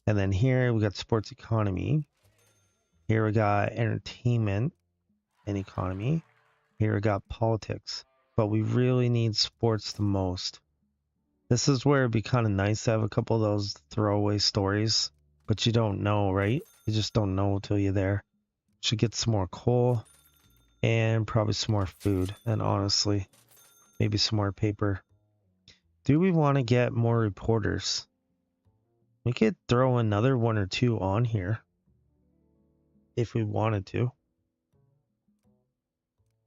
And then here we got sports economy. Here we got entertainment and economy. Here we got politics. But we really need sports the most. This is where it'd be kind of nice to have a couple of those throwaway stories. But you don't know, right? You just don't know until you're there. Should get some more coal. And probably some more food. And honestly, maybe some more paper. Do we want to get more reporters? We could throw another one or two on here. If we wanted to.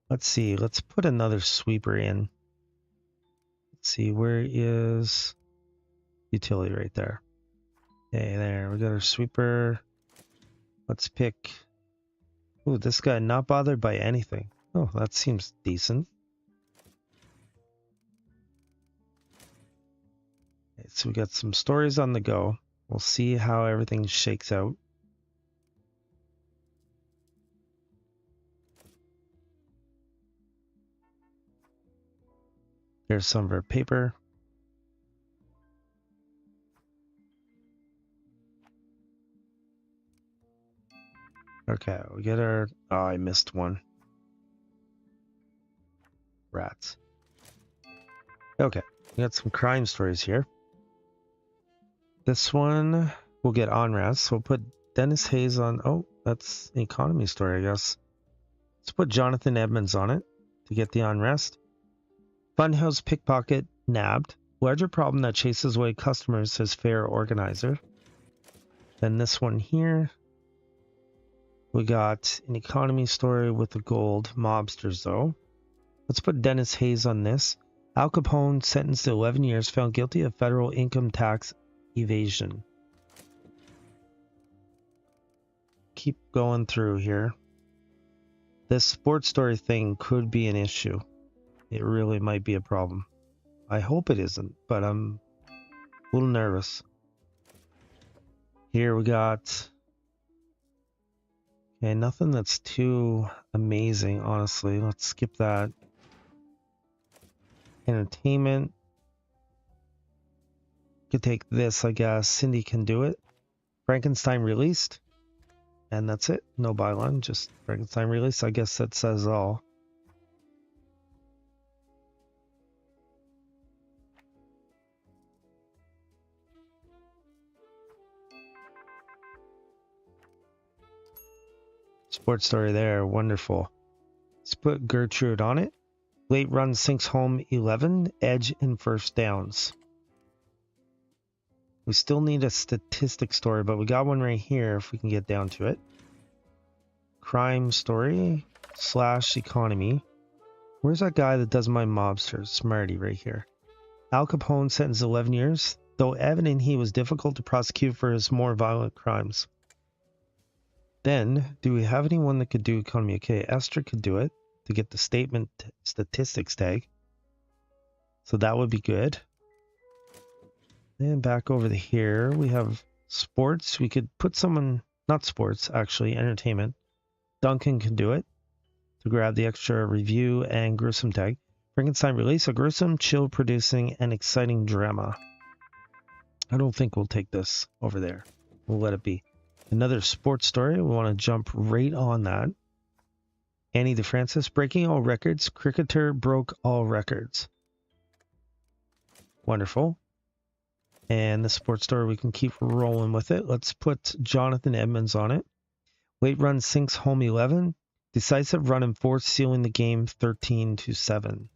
Let's see. Let's put another sweeper in. Let's see. Where is utility right there? Okay, there. We got our sweeper. Let's pick... Ooh, this guy not bothered by anything. Oh, that seems decent. Okay, so we got some stories on the go. We'll see how everything shakes out. Here's some of our paper. Okay, we get our... Oh, I missed one. Rats. Okay, we got some crime stories here. This one will get unrest. So we'll put Dennis Hayes on... Oh, that's an economy story, I guess. Let's put Jonathan Edmonds on it to get the unrest. Funhouse pickpocket nabbed. Larger problem that chases away customers, says fair organizer. Then this one here. We got an economy story with the gold mobsters, though. Let's put Dennis Hayes on this. Al Capone sentenced to 11 years, found guilty of federal income tax evasion. Keep going through here. This sports story thing could be an issue. It really might be a problem. I hope it isn't, but I'm a little nervous. Here we got... Okay, nothing that's too amazing, honestly. Let's skip that. Entertainment. Could take this, I guess. Cindy can do it. Frankenstein released. And that's it. No byline, just Frankenstein released. I guess that says all. Sports story there. Wonderful. Let's put Gertrude on it. Late run sinks home 11. Edge in first downs. We still need a statistic story, but we got one right here if we can get down to it. Crime story / economy. Where's that guy that does my mobsters? Smarty right here. Al Capone sentenced 11 years, though evident he was difficult to prosecute for his more violent crimes. Then, do we have anyone that could do economy? Okay, Esther could do it to get the statement statistics tag. So that would be good. And back over to here, we have sports. We could put someone, not sports, actually, entertainment. Duncan can do it to grab the extra review and gruesome tag. Frankenstein release, a gruesome, chill-producing, and exciting drama. I don't think we'll take this over there. We'll let it be. Another sports story. We want to jump right on that. Annie DeFrancis, breaking all records. Cricketer broke all records. Wonderful. And the sports story, we can keep rolling with it. Let's put Jonathan Edmonds on it. Late run sinks home 11. Decisive run in fourth, sealing the game 13-7.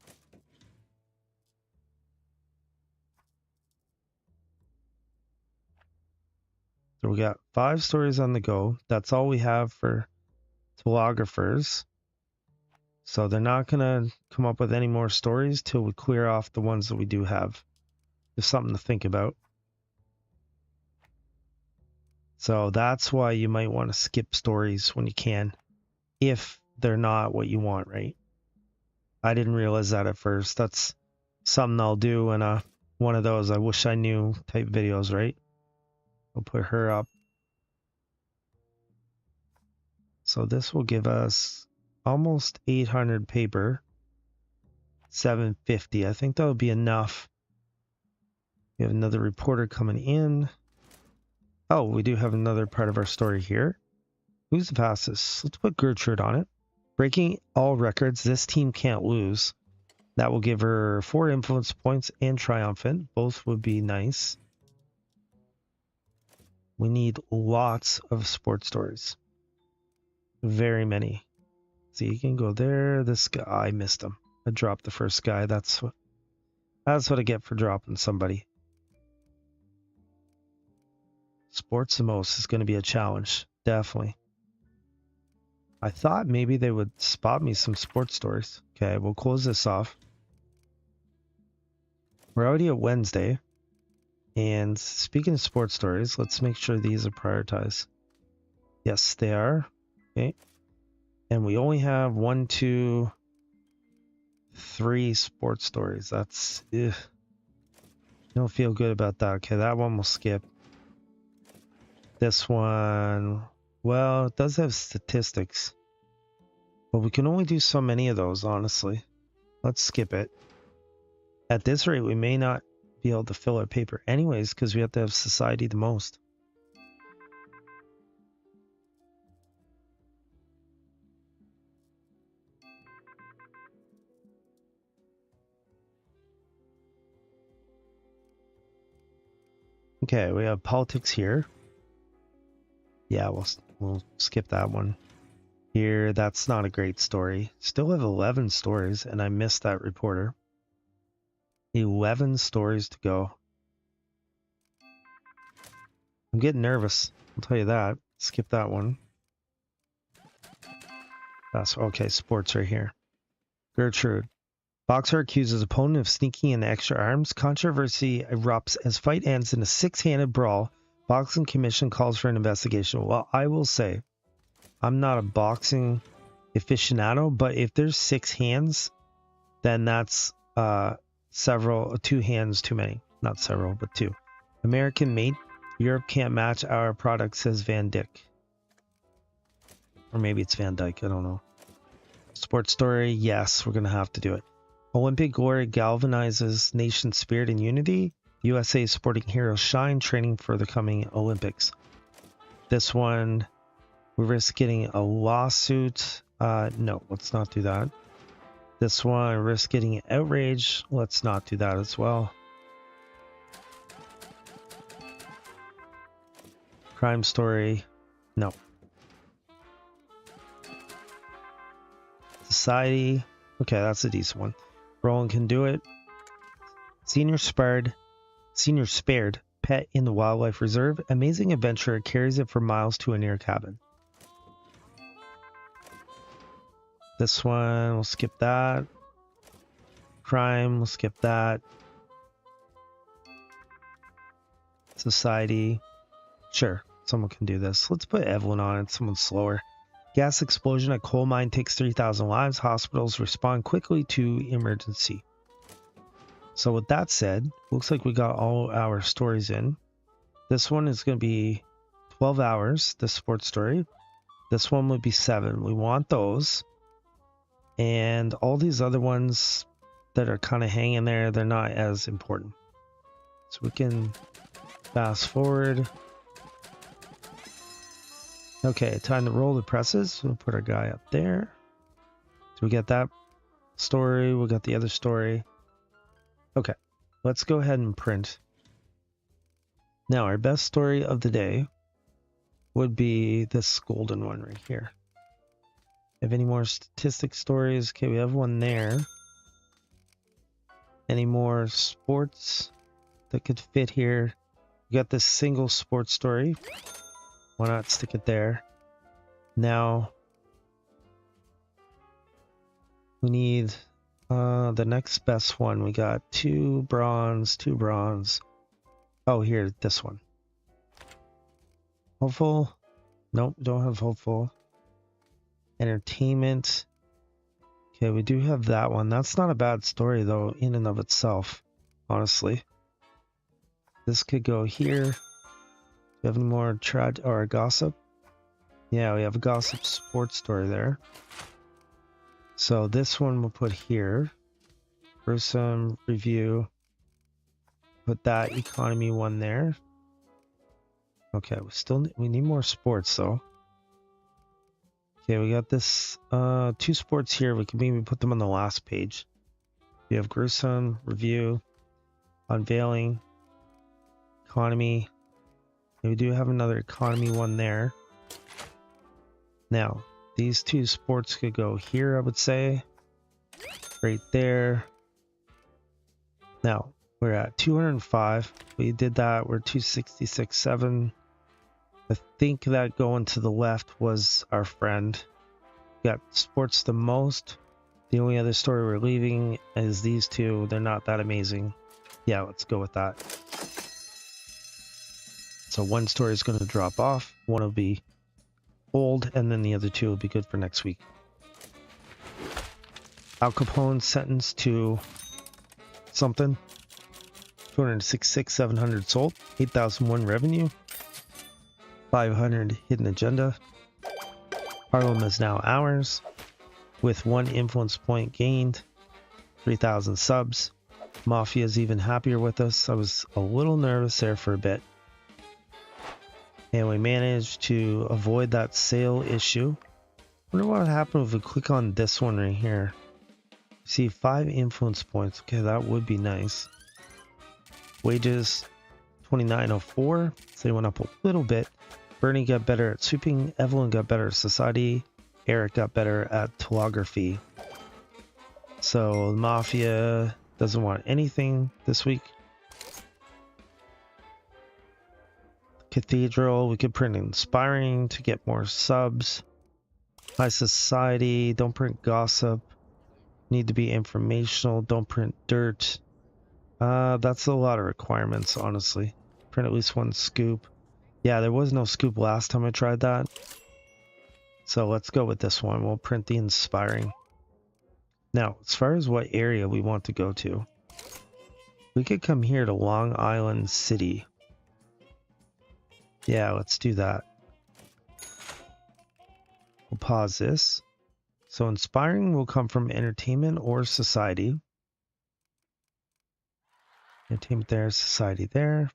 So we got 5 stories on the go. That's all we have for telegraphers. So they're not going to come up with any more stories till we clear off the ones that we do have. There's something to think about. So that's why you might want to skip stories when you can, if they're not what you want, right? I didn't realize that at first. That's something I'll do in one of those I wish I knew type videos, right? I'll put her up. So this will give us almost 800 paper. 750. I think that would be enough. We have another reporter coming in. Oh, we do have another part of our story here. Who's the fastest? Let's put Gertrude on it. Breaking all records. This team can't lose. That will give her 4 influence points and triumphant. Both would be nice. We need lots of sports stories. Very many. So you can go there. This guy, I missed him. I dropped the first guy. That's what I get for dropping somebody. Sports the most is going to be a challenge. Definitely. I thought maybe they would spot me some sports stories. Okay, we'll close this off. We're already at Wednesday. And speaking of sports stories, let's make sure these are prioritized. Yes, they are. Okay. And we only have 1, 2, 3 sports stories. That's... Ugh. Don't feel good about that. Okay, that one will skip. This one... Well, it does have statistics. But we can only do so many of those, honestly. Let's skip it. At this rate, we may not be able to fill our paper anyways, because we have to have society the most. Okay, we have politics here. Yeah, we'll skip that one. Here, that's not a great story. Still have 11 stories, and I missed that reporter. 11 stories to go. I'm getting nervous. I'll tell you that. Skip that one. That's okay. Sports right here. Gertrude. Boxer accuses opponent of sneaking in extra arms. Controversy erupts as fight ends in a 6-handed brawl. Boxing Commission calls for an investigation. Well, I will say, I'm not a boxing aficionado, but if there's 6 hands, then that's 2 hands too many. Not several, but 2. American made. Europe can't match our product, says Van Dyck. Or maybe it's Van Dyke, I don't know. Sports story, yes, we're going to have to do it. Olympic glory galvanizes nation spirit and unity. USA sporting heroes shine, training for the coming Olympics. This one, we risk getting a lawsuit. No, let's not do that. This one, risk getting outrage. Let's not do that as well. Crime story, no. Society, okay, that's a decent one. Roland can do it. Senior spared pet in the wildlife reserve. Amazing adventurer carries it for miles to a near cabin. This one, we'll skip that. Crime, we'll skip that. Society, sure, someone can do this. Let's put Evelyn on it, someone slower. Gas explosion at coal mine takes 3,000 lives. Hospitals respond quickly to emergency. So with that said, looks like we got all our stories in. This one is going to be 12 hours, the sports story. This one would be 7. We want those. And all these other ones that are kind of hanging there, they're not as important. So we can fast forward. Okay, time to roll the presses. We'll put our guy up there. So we got that story. We got the other story. Okay, let's go ahead and print. Now, our best story of the day would be this golden one right here. Have any more statistic stories? Okay, we have one there. Any more sports that could fit here? We got this single sports story. Why not stick it there? Now, we need the next best one. We got 2 bronze, 2 bronze. Oh, here, this one. Hopeful. Nope, don't have hopeful. Entertainment. Okay, we do have that one. That's not a bad story, though, in and of itself, honestly. This could go here. Do you have any more trad or gossip? Yeah, we have a gossip sports story there. So this one we'll put here. Gruesome review. Put that economy one there. Okay, we need more sports though. Okay, we got this 2 sports here. We can maybe put them on the last page. We have gruesome review, unveiling, economy. And we do have another economy one there. Now, these 2 sports could go here, I would say. Right there. Now, we're at 205. We did that. We're 266.7. I think that going to the left was our friend. We got sports the most. The only other story we're leaving is these 2. They're not that amazing. Yeah, let's go with that. So one story is going to drop off. One will be old, and then the other 2 will be good for next week. Al Capone sentenced to something. 266, 700 sold, 8,001 revenue, 500 hidden agenda. Harlem is now ours, with 1 influence point gained, 3,000 subs. Mafia is even happier with us. I was a little nervous there for a bit. And we managed to avoid that sale issue. Wonder what would happen if we click on this one right here. See 5 influence points. Okay, that would be nice. Wages 2904. So they went up a little bit. Bernie got better at sweeping. Evelyn got better at society. Eric got better at telegraphy. So the Mafia doesn't want anything this week. Cathedral, we could print inspiring to get more subs. High society, don't print gossip. Need to be informational, don't print dirt. That's a lot of requirements, honestly. Print at least 1 scoop. Yeah, there was no scoop last time I tried that. So let's go with this one. We'll print the inspiring. Now, as far as what area we want to go to, we could come here to Long Island City. Yeah, let's do that. We'll pause this. So inspiring will come from entertainment or society. Entertainment there, society there.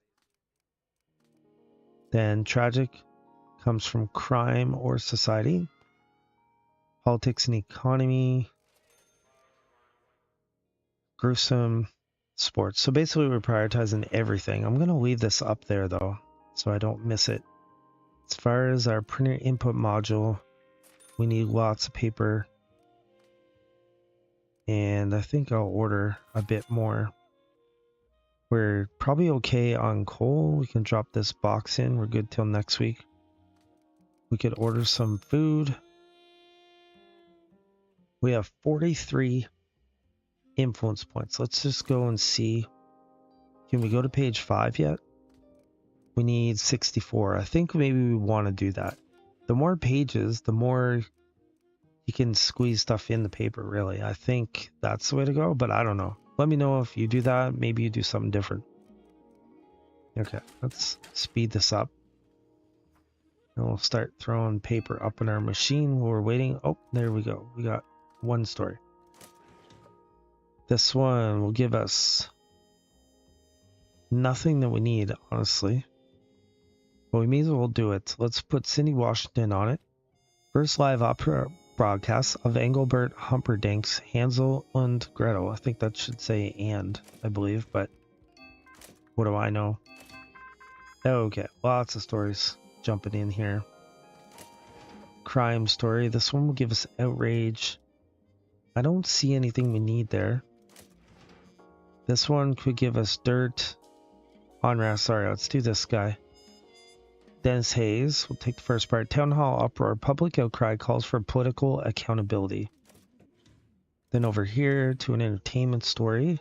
Then tragic comes from crime or society. Politics and economy. Gruesome, sports. So basically we're prioritizing everything. I'm going to leave this up there though, so I don't miss it. As far as our printer input module, we need lots of paper. And I think I'll order a bit more. We're probably okay on coal. We can drop this box in. We're good till next week. We could order some food. We have 43 influence points. Let's just go and see. Can we go to page 5 yet? We need 64. I think maybe we want to do that. The more pages, the more you can squeeze stuff in the paper, really. I think that's the way to go, but I don't know. Let me know if you do that. Maybe you do something different. Okay, let's speed this up. And we'll start throwing paper up in our machine while we're waiting. Oh, there we go. We got 1 story. This one will give us nothing that we need, honestly. But we may as well do it. Let's put Cindy Washington on it. First live opera broadcast of Engelbert Humperdinck's Hansel and Gretel. I think that should say "and," I believe, but what do I know? Okay, lots of stories jumping in here. Crime story. This one will give us outrage. I don't see anything we need there. This one could give us dirt. Unrest. Sorry, let's do this guy. Dennis Hayes will take the first part. Town Hall uproar. Public outcry calls for political accountability. Then over here to an entertainment story.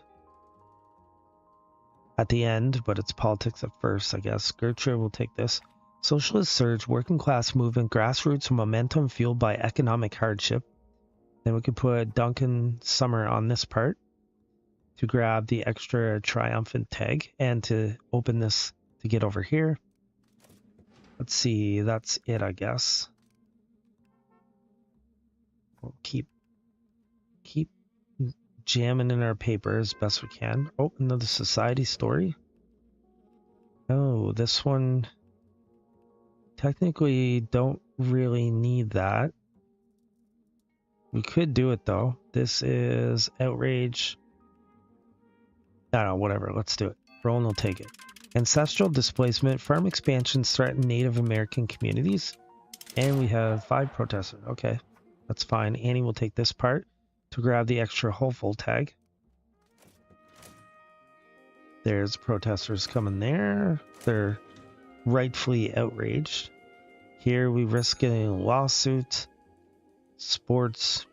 At the end, but it's politics at first, I guess. Gertrude will take this. Socialist surge, working class movement, grassroots momentum fueled by economic hardship. Then we could put Duncan Summer on this part to grab the extra triumphant tag and to open this to get over here. Let's see, that's it, I guess. We'll keep jamming in our paper as best we can. Oh, another society story. Oh, this one technically don't really need that. We could do it though. This is outrage. I don't know, whatever. Let's do it. Roland will take it. Ancestral displacement. Farm expansions threaten Native American communities. And we have 5 protesters. Okay, that's fine. Annie will take this part to grab the extra hopeful tag. There's protesters coming there. They're rightfully outraged. Here we risk getting a lawsuit. Sports.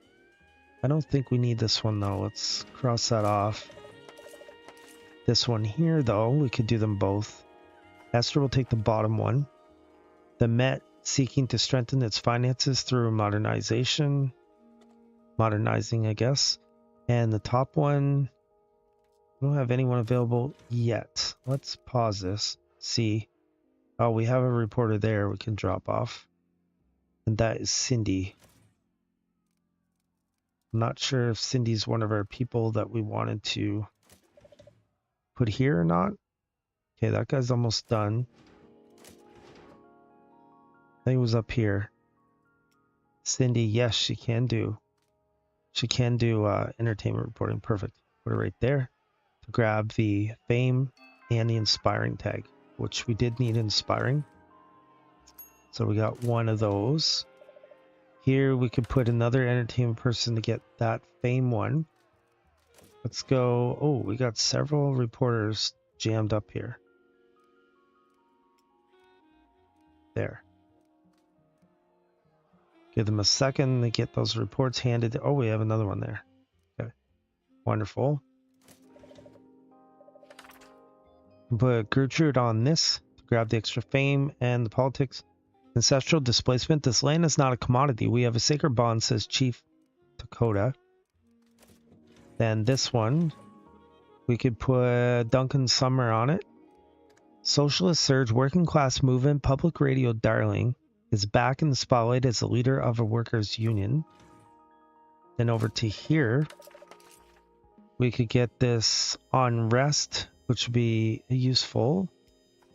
I don't think we need this one though. Let's cross that off. This one here though, we could do them both. Esther will take the bottom one. The Met seeking to strengthen its finances through modernizing, I guess. And the top one, I don't have anyone available yet. Let's pause this. See. Oh, we have a reporter there we can drop off. And that is Cindy. I'm not sure if Cindy's one of our people that we wanted to put here or not. Okay, that guy's almost done. I think it was up here. Cindy, yes, she can do. She can do entertainment reporting. Perfect. Put it right there to grab the fame and the inspiring tag, which we did need inspiring. So we got one of those. Here we could put another entertainment person to get that fame one. Let's go. Oh, we got several reporters jammed up here. There. Give them a second to get those reports handed. Oh, we have another one there. Okay. Wonderful. Put Gertrude on this to grab the extra fame and the politics. Ancestral displacement. This land is not a commodity. We have a sacred bond, says Chief Dakota. Then this one, we could put Duncan Summer on it. Socialist surge, working class movement, public radio darling, is back in the spotlight as the leader of a workers' union. Then over to here, we could get this unrest, which would be useful.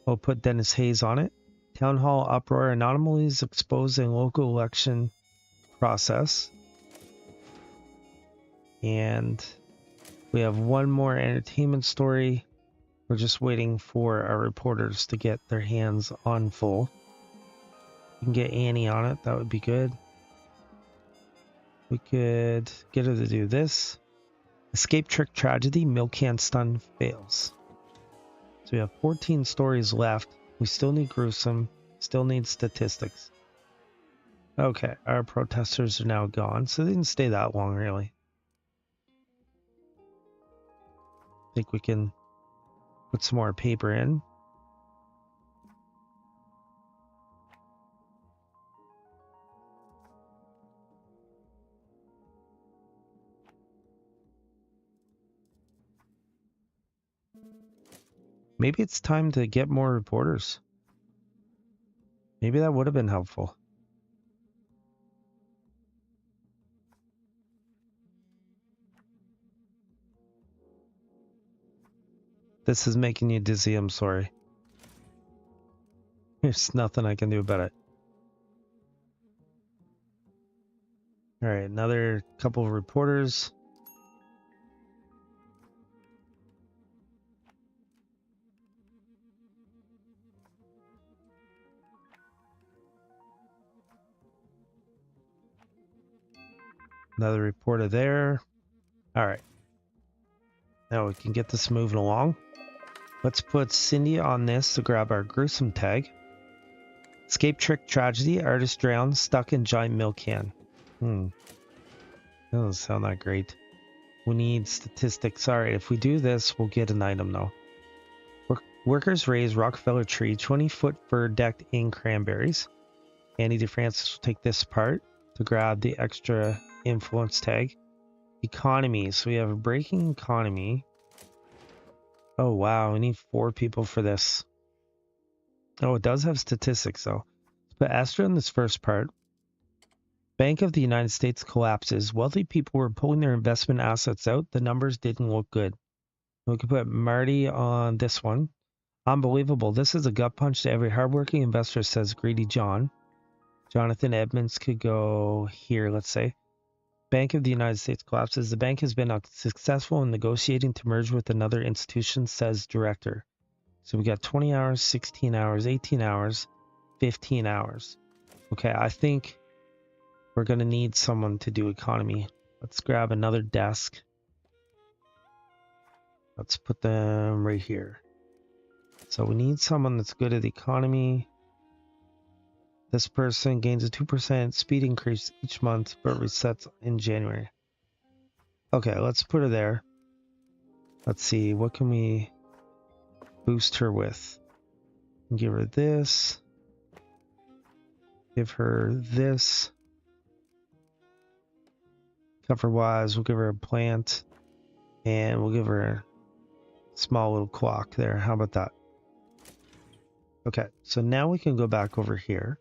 We'll put Dennis Hayes on it. Town hall uproar, anomalies exposing local election process. And we have one more entertainment story. We're just waiting for our reporters to get their hands on full. We can get Annie on it. That would be good. We could get her to do this. Escape trick tragedy. Milk can stun fails. So we have 14 stories left. We still need gruesome. Still need statistics. Okay, our protesters are now gone. So they didn't stay that long, really. I think we can put some more paper in. Maybe it's time to get more reporters. Maybe that would have been helpful. This is making you dizzy, I'm sorry. There's nothing I can do about it. Alright, another couple of reporters. Another reporter there. Alright. Now we can get this moving along. Let's put Cindy on this to grab our gruesome tag. Escape trick tragedy. Artist drowned, stuck in giant milk can. That doesn't sound that great. We need statistics. Alright, if we do this, we'll get an item though. Workers raise Rockefeller tree, 20-foot fir decked in cranberries. Andy DeFrancis will take this part to grab the extra influence tag. Economy. So we have a breaking economy. Oh wow, we need 4 people for this. Oh, it does have statistics though. Let's put Astra in this first part. Bank of the United States collapses. Wealthy people were pulling their investment assets out. The numbers didn't look good. We could put Marty on this one. Unbelievable. This is a gut punch to every hardworking investor, says Greedy John. Jonathan Edmonds could go here, let's say. Bank of the United States collapses. The bank has been successful in negotiating to merge with another institution, says director. So we got 20 hours, 16 hours, 18 hours, 15 hours. Okay, I think we're going to need someone to do economy. Let's grab another desk. Let's put them right here. So we need someone that's good at economy. This person gains a 2% speed increase each month, but resets in January. Okay, let's put her there. Let's see, what can we boost her with? Give her this. Give her this. Cover-wise, we'll give her a plant. And we'll give her a small little clock there. How about that? Okay, so now we can go back over here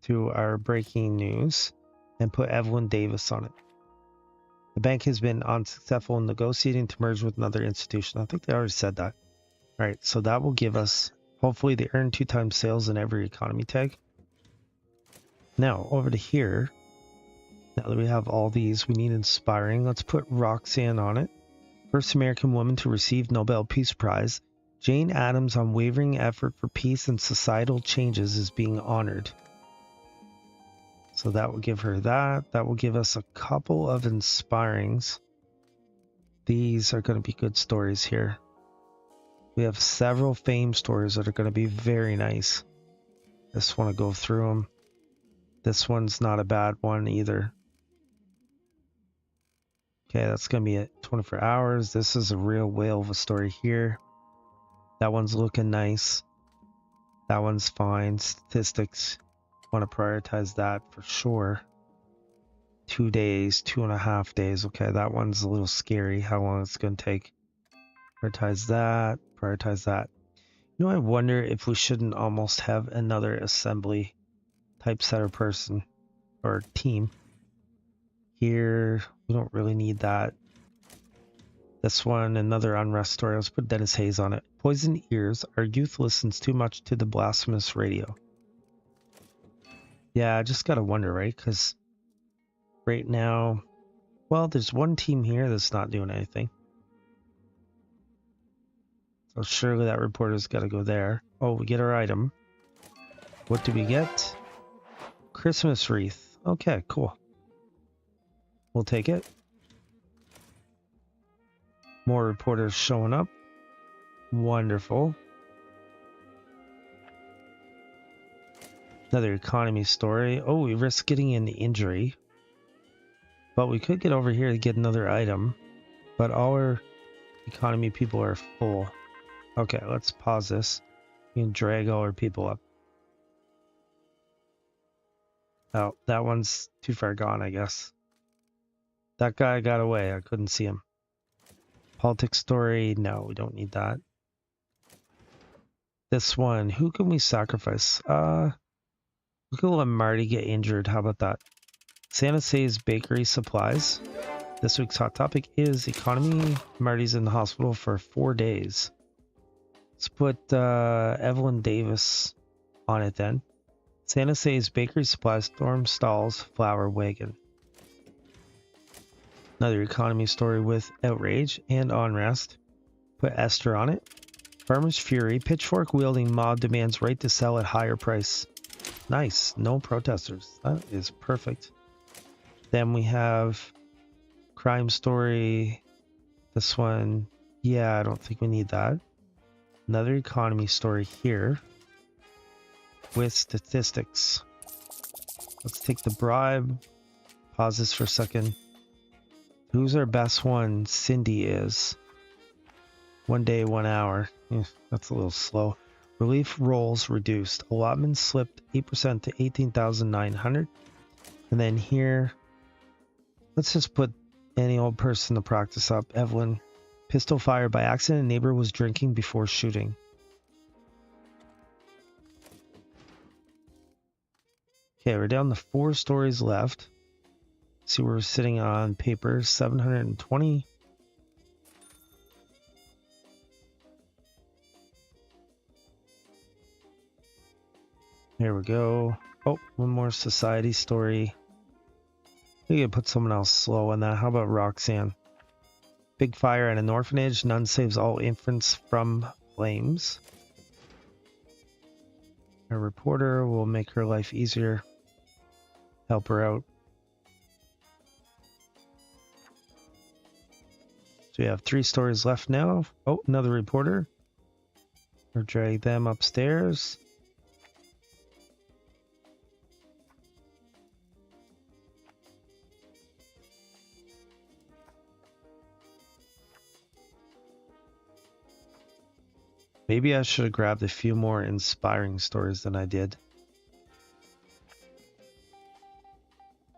to our breaking news and put Evelyn Davis on it. The bank has been unsuccessful in negotiating to merge with another institution. I think they already said that. All right, so that will give us, hopefully they earn 2 times sales in every economy tag. Now, over to here. Now that we have all these, we need inspiring. Let's put Roxanne on it. First American woman to receive Nobel Peace Prize. Jane Addams' unwavering effort for peace and societal changes is being honored. So that will give her that. That will give us a couple of inspirings. These are going to be good stories here. We have several fame stories that are going to be very nice. I just want to go through them. This one's not a bad one either. Okay, that's going to be it. 24 hours. This is a real whale of a story here. That one's looking nice. That one's fine. Statistics. Want to prioritize that for sure. 2 days, 2.5 days. Okay, that one's a little scary. How long it's going to take. Prioritize that. Prioritize that. You know, I wonder if we shouldn't almost have another assembly typesetter person or team. Here, we don't really need that. This one, another unrest story. Let's put Dennis Hayes on it. Poisoned ears. Our youth listens too much to the blasphemous radio. Yeah, I just gotta wonder, right? Because right now, well, there's one team here that's not doing anything. So surely that reporter's gotta go there. Oh, we get our item. What do we get? Christmas wreath. Okay, cool. We'll take it. More reporters showing up. Wonderful. Another economy story. Oh, we risk getting an injury. But we could get over here to get another item. But all our economy people are full. Okay, let's pause this. We can drag all our people up. Oh, that one's too far gone, I guess. That guy got away. I couldn't see him. Politics story. No, we don't need that. This one. Who can we sacrifice? We could let Marty get injured. How about that? Santa Fe's Bakery Supplies. This week's hot topic is economy. Marty's in the hospital for 4 days. Let's put Evelyn Davis on it then. Santa Fe's Bakery Supplies, storm stalls, flour wagon. Another economy story with outrage and unrest. Put Esther on it. Farmer's Fury, pitchfork wielding mob demands right to sell at higher price. Nice, no protesters. That is perfect. Then we have crime story. This one, yeah, I don't think we need that. Another economy story here with statistics. Let's take the bribe. Pause this for a second. Who's our best one? Cindy is. 1 day, 1 hour. That's a little slow. Relief rolls reduced. Allotment slipped 8% to 18,900. And then here, let's just put any old person to practice up. Evelyn, pistol fire by accident. Neighbor was drinking before shooting. Okay, we're down to 4 stories left. See where we're sitting on paper, 720. Here we go. Oh, one more society story. We could put someone else slow on that. How about Roxanne? Big fire at an orphanage. None saves all infants from flames. A reporter will make her life easier. Help her out. So we have 3 stories left now. Oh, another reporter. Or drag them upstairs. Maybe I should have grabbed a few more inspiring stories than I did.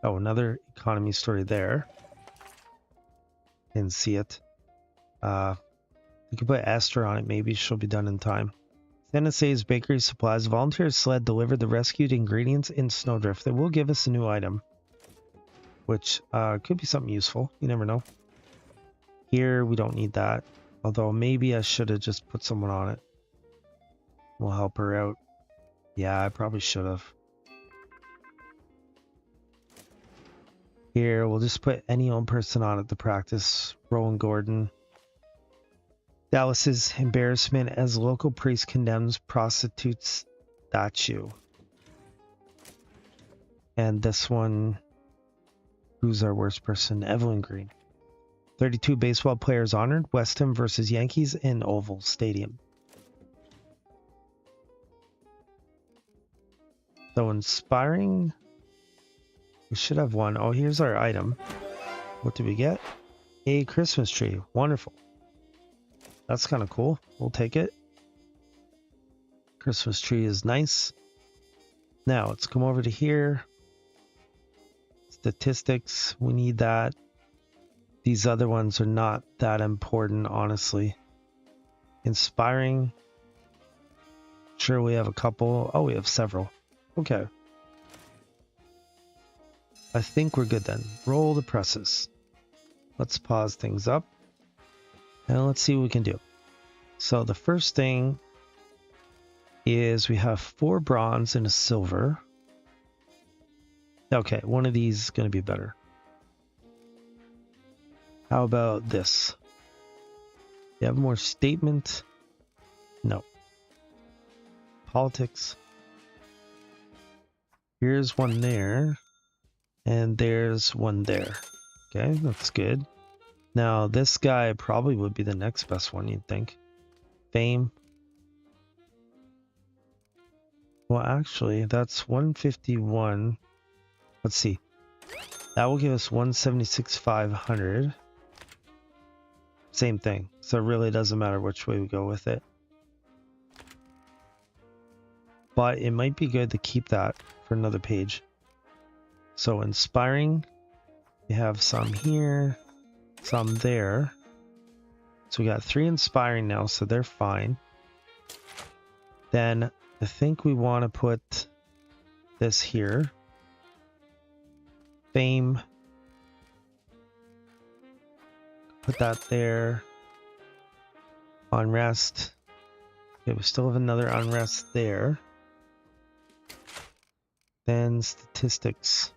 Oh, another economy story there. Didn't see it. We could put Esther on it. Maybe she'll be done in time. NSA's Bakery Supplies. Volunteers sled delivered the rescued ingredients in Snowdrift. They will give us a new item, which could be something useful. You never know. Here, we don't need that. Although maybe I should have just put someone on it. We'll help her out. Yeah, I probably should have. Here, we'll just put any old person on it to practice. Rowan Gordon. Dallas's embarrassment as local priest condemns prostitutes statue. And this one, who's our worst person? Evelyn Green. 32 baseball players honored. West Ham versus Yankees in Oval Stadium. So inspiring. We should have one. Oh, here's our item. What did we get? A Christmas tree. Wonderful. That's kind of cool. We'll take it. Christmas tree is nice. Now let's come over to here. Statistics. We need that. These other ones are not that important, honestly. Inspiring. Sure, we have a couple. Oh, we have several. Okay. I think we're good then. Roll the presses. Let's pause things up. And let's see what we can do. So the first thing is we have 4 bronze and a silver. Okay, one of these is going to be better. How about this? You have more statement? No. Politics. Here's one there. And there's one there. Okay, that's good. Now, this guy probably would be the next best one, you'd think. Fame. Well, actually, that's 151. Let's see. That will give us 176,500. Same thing. So it really doesn't matter which way we go with it. But it might be good to keep that for another page. So inspiring. We have some here. Some there. So we got 3 inspiring now, so they're fine. Then I think we want to put this here. Fame. Put that there. Unrest. Okay, we still have another unrest there. Then statistics.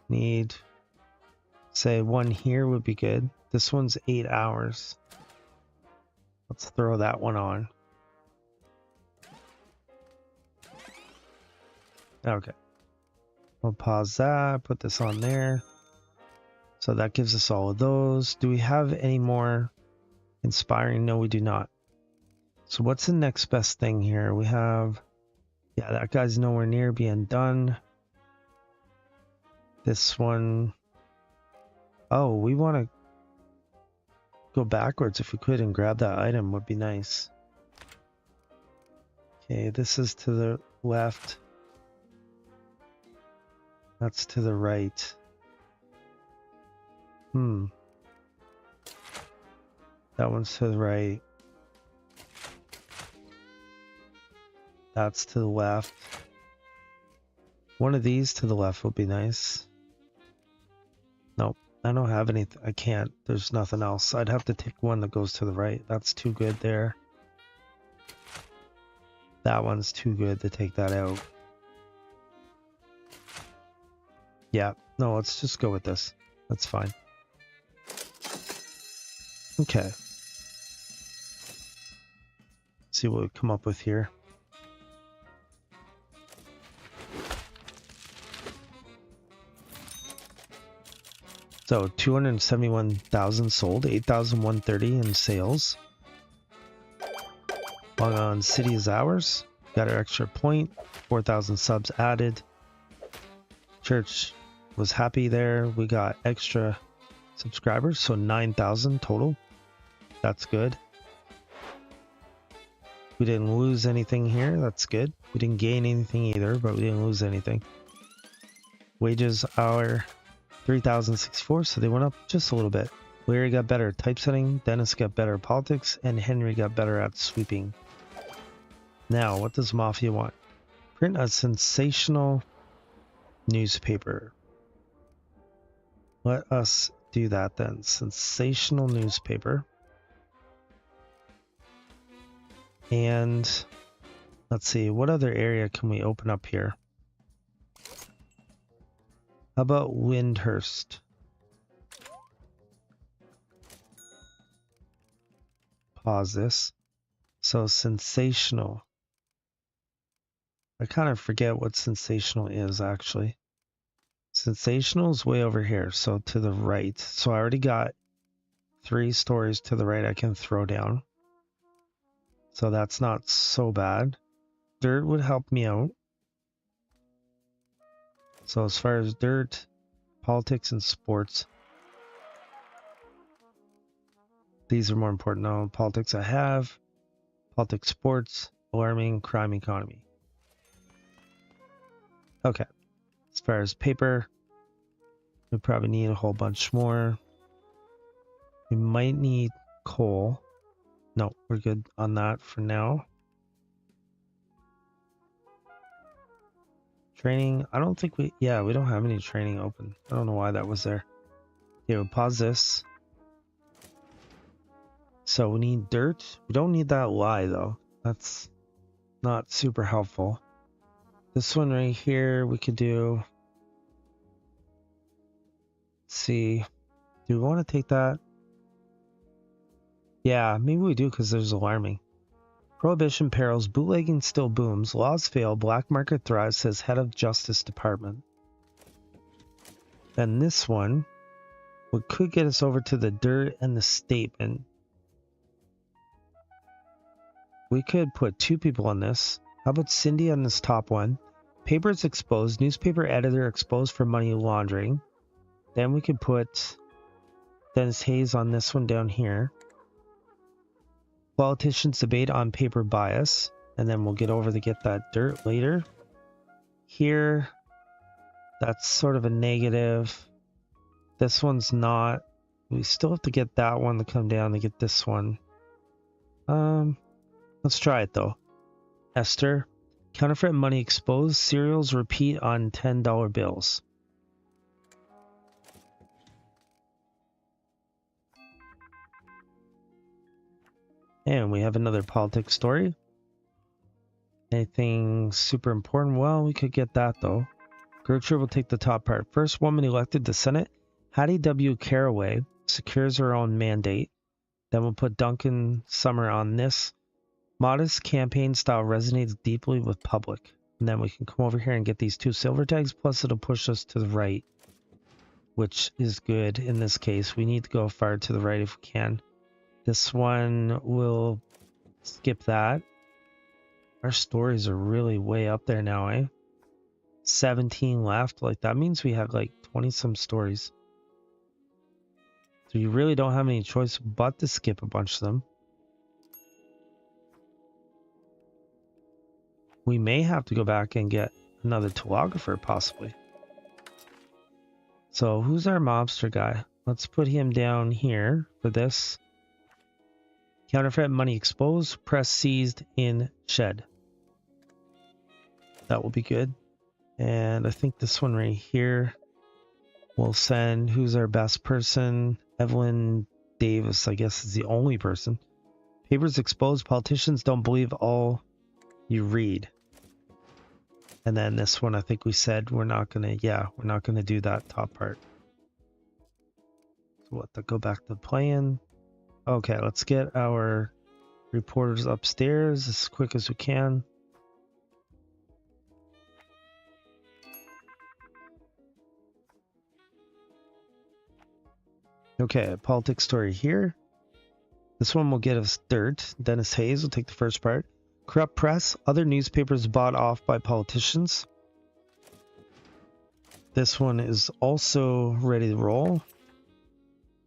Need, say, one here would be good. This one's 8 hours. Let's throw that one on. Okay. We'll pause that, put this on there. So that gives us all of those. Do we have any more inspiring? No, we do not. So what's the next best thing here? We have, yeah, that guy's nowhere near being done. This one, oh, we want to go backwards if we could and grab that item would be nice. Okay, this is to the left. That's to the right. That one's to the right. That's to the left. One of these to the left would be nice. Nope, I don't have anything. I can't. There's nothing else. I'd have to take one that goes to the right. That's too good there. That one's too good to take that out. Yeah, no, let's just go with this. That's fine. Okay. See what we come up with here. So 271,000 sold, 8,130 in sales. Long on City is ours. Got our extra point. 4,000 subs added. Church was happy there. We got extra subscribers, so 9,000 total. That's good. We didn't lose anything here. That's good. We didn't gain anything either, but we didn't lose anything. Wages are 3,064, so they went up just a little bit. Larry got better at typesetting, Dennis got better at politics, and Henry got better at sweeping. Now, what does Mafia want? Print a sensational newspaper. Let us do that then. Sensational newspaper. And let's see, what other area can we open up here? How about Windhurst? Pause this. So sensational. I kind of forget what sensational is actually. Sensational is way over here, so to the right. So I already got 3 stories to the right I can throw down. So that's not so bad. Dirt would help me out. So as far as dirt, politics, and sports, these are more important. Now, politics I have, politics, sports, alarming, crime, economy. Okay. As far as paper, we probably need a whole bunch more. We might need coal. No, we're good on that for now. Training, I don't think we don't have any training open. I don't know why that was there. Okay, we'll pause this. So we need dirt. We don't need that lie though. That's not super helpful. This one right here we could do. Let's see. Do we want to take that? Yeah, maybe we do because there's alarming. Prohibition perils, bootlegging still booms, laws fail, black market thrives, says head of Justice Department. Then this one, what could get us over to the dirt and the statement. We could put 2 people on this. How about Cindy on this top one? Papers exposed, newspaper editor exposed for money laundering. Then we could put Dennis Hayes on this one down here. Politicians debate on paper bias. And then we'll get over to get that dirt later. Here, that's sort of a negative. This one's not. We still have to get that one to come down to get this one. Let's try it though. Esther, counterfeit money exposed, serials repeat on $10 bills. And we have another politics story. Anything super important? Well, we could get that though. Gertrude will take the top part. First woman elected to Senate, Hattie W. Caraway, secures her own mandate. Then we'll put Duncan Summer on this. Modest campaign style resonates deeply with public. And then we can come over here and get these 2 silver tags, plus it'll push us to the right, which is good in this case. We need to go far to the right if we can. This one, we'll skip that. Our stories are really way up there now, eh? 17 left. Like, that means we have like 20 some stories. So you really don't have any choice but to skip a bunch of them. We may have to go back and get another telegrapher, possibly. So who's our mobster guy? Let's put him down here for this. Counterfeit money exposed, press seized in shed. That will be good. And I think this one right here will send who's our best person. Evelyn Davis, I guess, is the only person. Papers exposed. Politicians don't believe all you read. And then this one, I think we said we're not gonna do that top part. So what? Go back to the plan. Okay, let's get our reporters upstairs as quick as we can. Okay, politics story here. This one will get us dirt. Dennis Hayes will take the first part. Corrupt press. Other newspapers bought off by politicians. This one is also ready to roll.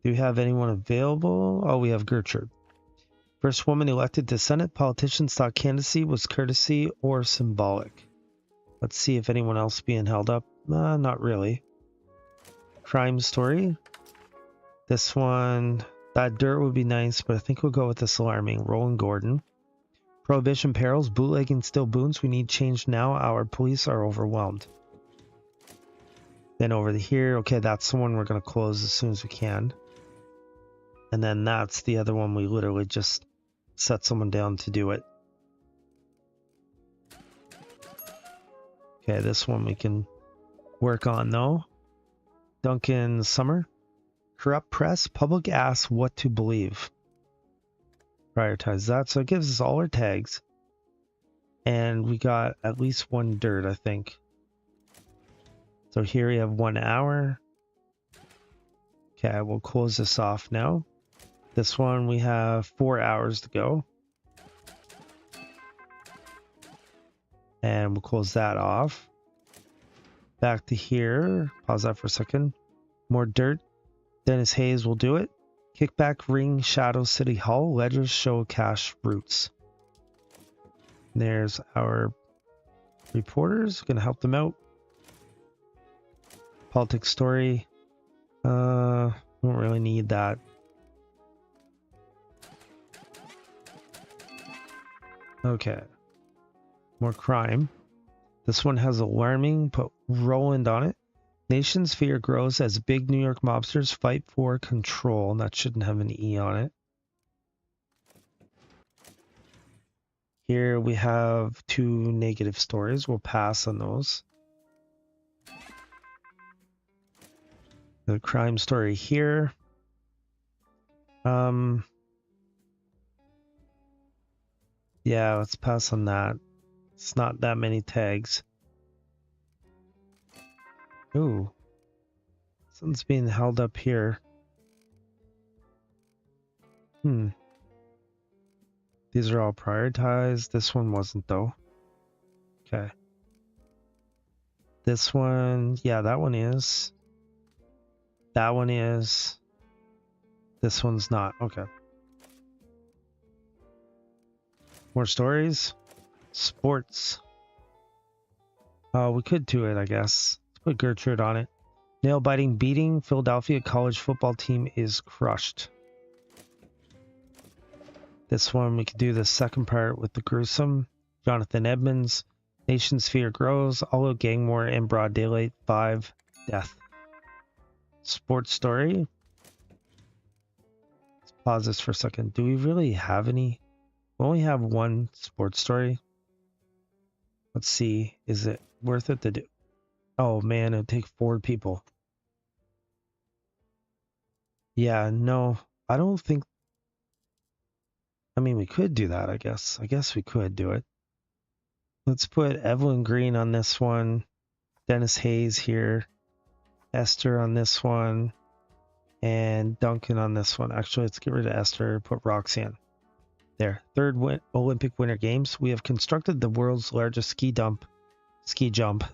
Do we have anyone available? Oh, we have Gertrude. First woman elected to Senate. Politicians thought candidacy was courtesy or symbolic. Let's see if anyone else being held up. Not really. Crime story. This one, that dirt would be nice, but I think we'll go with this alarming. Roland Gordon. Prohibition perils. Bootlegging still booms. We need change now. Our police are overwhelmed. Then over here, okay, that's the one we're going to close as soon as we can. And then that's the other one we literally just set someone down to do it. Okay, this one we can work on though. Duncan Summer. Corrupt press. Public asks what to believe. Prioritize that. So it gives us all our tags. And we got at least one dirt, I think. So here we have 1 hour. Okay, we'll close this off now. This one we have 4 hours to go. And we'll close that off. Back to here. Pause that for a second. More dirt. Dennis Hayes will do it. Kickback ring shadow city hall. Ledgers show cash routes. There's our reporters. Gonna help them out. Politics story. Don't really need that. Okay. More crime. This one has alarming, put Roland on it. Nation's fear grows as big New York mobsters fight for control. And that shouldn't have an E on it. Here we have 2 negative stories. We'll pass on those. The crime story here. Yeah, let's pass on that. It's not that many tags. Ooh. Something's being held up here. These are all prioritized. This one wasn't though. Okay. This one, yeah, that one is. That one is. This one's not. Okay. More stories. Sports. We could do it, I guess. Let's put Gertrude on it. Nail-biting beating. Philadelphia college football team is crushed. This one, we could do the second part with the gruesome. Jonathan Edmonds. Nation's fear grows. All out gang war in broad daylight. 5 death. Sports story. Let's pause this for a second. Do we really have any? We only have one sports story. Let's see. Is it worth it to do? Oh man, it'd take 4 people. Yeah, no, I don't think. I mean, we could do that, I guess. I guess we could do it. Let's put Evelyn Green on this one. Dennis Hayes here. Esther on this one. And Duncan on this one. Actually, let's get rid of Esther. Put Roxanne. There. Third Olympic Winter Games. We have constructed the world's largest ski jump.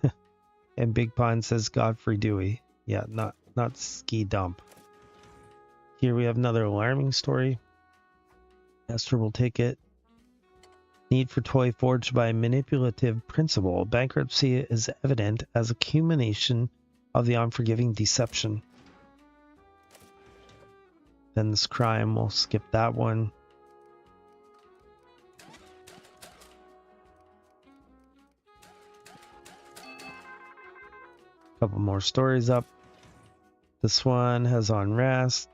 And Big Pine says Godfrey Dewey. Yeah, not ski dump. Here we have another alarming story. Esther will take it. Need for toy forged by a manipulative principle. Bankruptcy is evident as a culmination of the unforgiving deception. Then this crime, we'll skip that one. Couple more stories up. This one has unrest.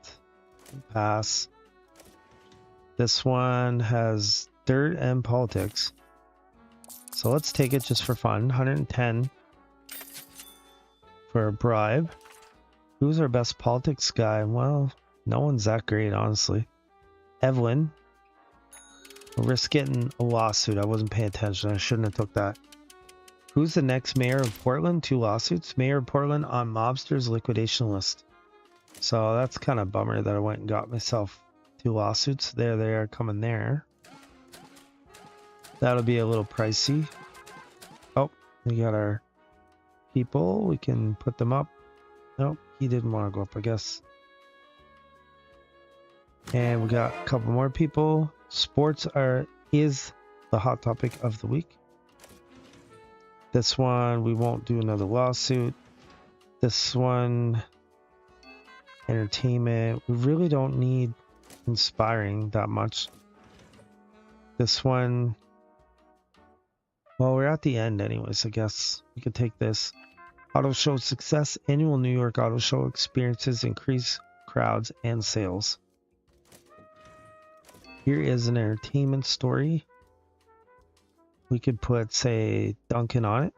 Pass. This one has dirt and politics. So let's take it just for fun. 110 for a bribe. Who's our best politics guy? Well, no one's that great, honestly. Evelyn. We'll risk getting a lawsuit. I wasn't paying attention. I shouldn't have took that. Who's the next mayor of Portland? 2 lawsuits. Mayor of Portland on mobsters liquidation list. So that's kind of a bummer that I went and got myself 2 lawsuits. There they are coming there. That'll be a little pricey. Oh, we got our people. We can put them up. Nope, he didn't want to go up, I guess. And we got a couple more people. Sports is the hot topic of the week. This one, we won't do another lawsuit. This one, entertainment. We really don't need inspiring that much. This one, well, we're at the end anyways, I guess we could take this. Auto show success. Annual New York Auto Show experiences increased crowds and sales. Here is an entertainment story. We could put, say, Duncan on it.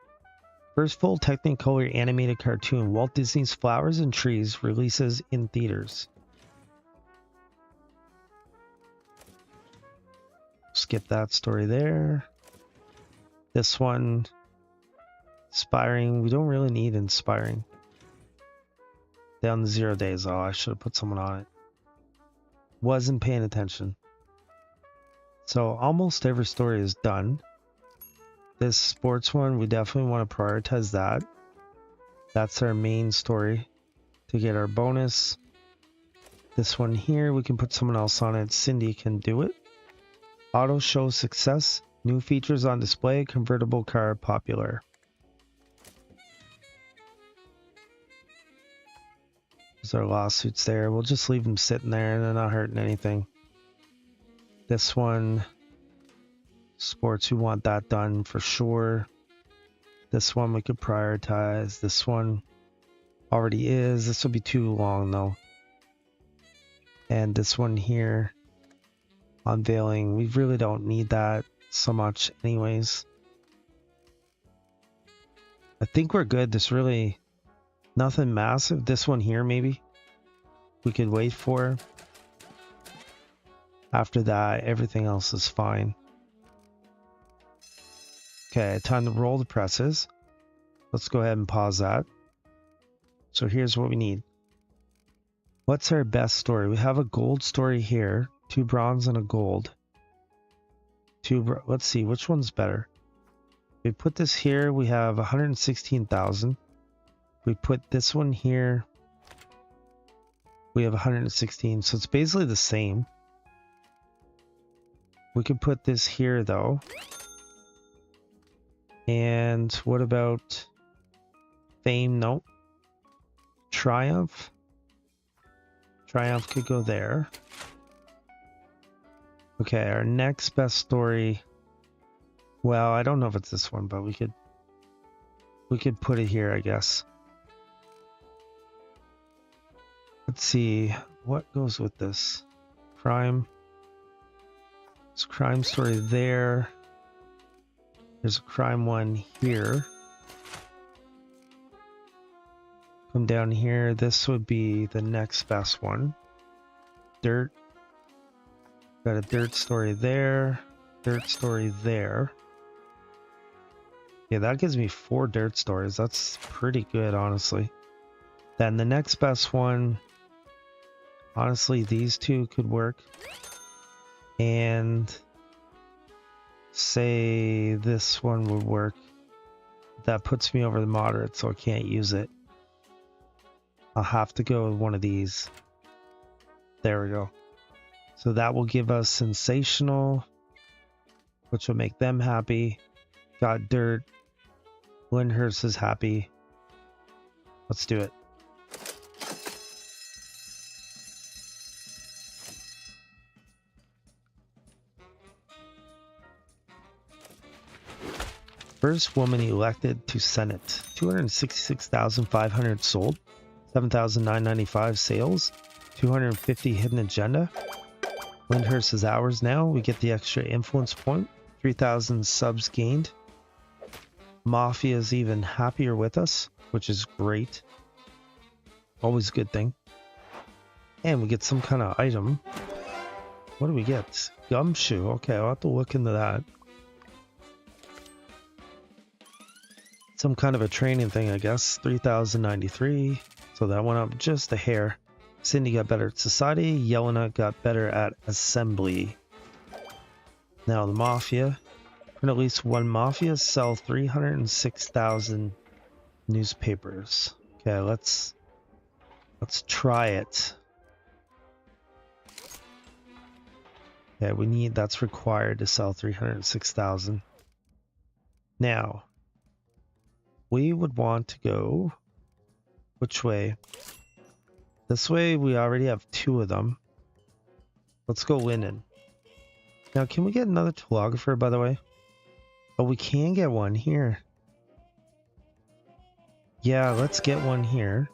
First full Technicolor animated cartoon, Walt Disney's Flowers and Trees, releases in theaters. Skip that story there. This one, inspiring. We don't really need inspiring. Down to 0 days. Oh, I should have put someone on it. Wasn't paying attention. So almost every story is done. This sports one, we definitely want to prioritize that. That's our main story to get our bonus. This one here, we can put someone else on it. Cindy can do it. Auto show success. New features on display. Convertible car popular. There's our lawsuits there. We'll just leave them sitting there and they're not hurting anything. This one, sports, we want that done for sure. This one we could prioritize. This one already is. This will be too long though. And this one here, unveiling, we really don't need that so much anyways. I think we're good. There's really nothing massive. This one here maybe we could wait for. After that, everything else is fine. Okay, time to roll the presses. Let's go ahead and pause that. So here's what we need. What's our best story? We have a gold story here. 2 bronze and a gold. Let's see, which one's better? We put this here, we have 116,000. We put this one here, we have 116. So it's basically the same. We could put this here though. And what about fame? Nope. Triumph. Triumph could go there. Okay, our next best story. Well, I don't know if it's this one, but we could put it here, I guess. Let's see what goes with this. Crime. There's a crime story there. There's a crime one here. Come down here. This would be the next best one. Dirt. Got a dirt story there. Dirt story there. Yeah, that gives me 4 dirt stories. That's pretty good, honestly. Then the next best one. Honestly, these 2 could work. And say this one would work. That puts me over the moderate, so I can't use it. I'll have to go with one of these. There we go. So that will give us sensational, which will make them happy. Got dirt. Lyndhurst is happy. Let's do it. First woman elected to Senate. 266,500 sold. 7,995 sales. 250 hidden agenda. Lyndhurst is ours now. We get the extra influence point. 3,000 subs gained. Mafia is even happier with us, which is great. Always a good thing. And we get some kind of item. What do we get? Gumshoe. Okay, I'll have to look into that. Some kind of a training thing, I guess. 3,093. So that went up just a hair. Cindy got better at society. Yelena got better at assembly. Now the Mafia. Print at least one Mafia. Sell 306,000 newspapers. Okay, let's try it. Okay, we need, that's required to sell 306,000. Now, we would want to go, which way? This way, we already have 2 of them. Let's go linen. Now, can we get another telegrapher, by the way? Oh, we can get one here. Yeah, let's get one here.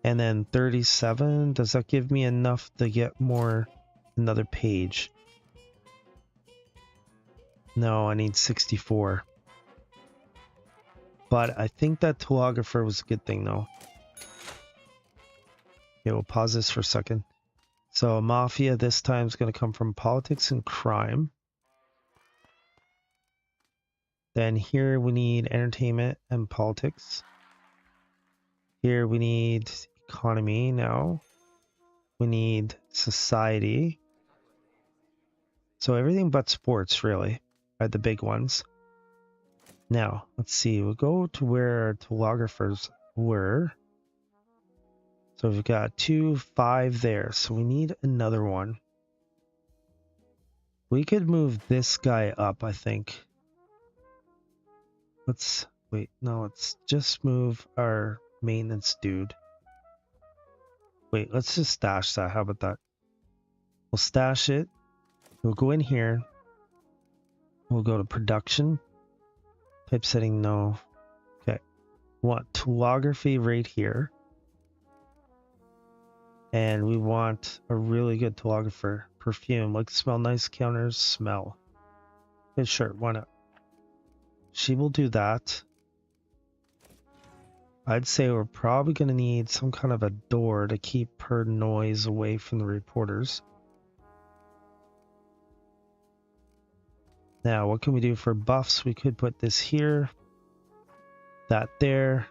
And then 37, does that give me enough to get more, another page? No, I need 64. But I think that telegrapher was a good thing though. Okay, we'll pause this for a second. So Mafia this time is going to come from politics and crime. Then here we need entertainment and politics. Here we need economy now. We need society. So everything but sports really are the big ones. Now, let's see. We'll go to where our telegraphers were. So we've got 2, 5 there. So we need another one. We could move this guy up, I think. Let's wait. No, let's just move our maintenance dude. Wait, let's just stash that. How about that? We'll stash it. We'll go in here. We'll go to production. Typesetting, no. Okay. We want telegraphy right here. And we want a really good telegrapher. Perfume. Like smell nice counters. Smell. Okay, sure. Why not? She will do that. I'd say we're probably going to need some kind of a door to keep her noise away from the reporters. Now, what can we do for buffs? We could put this here. That there.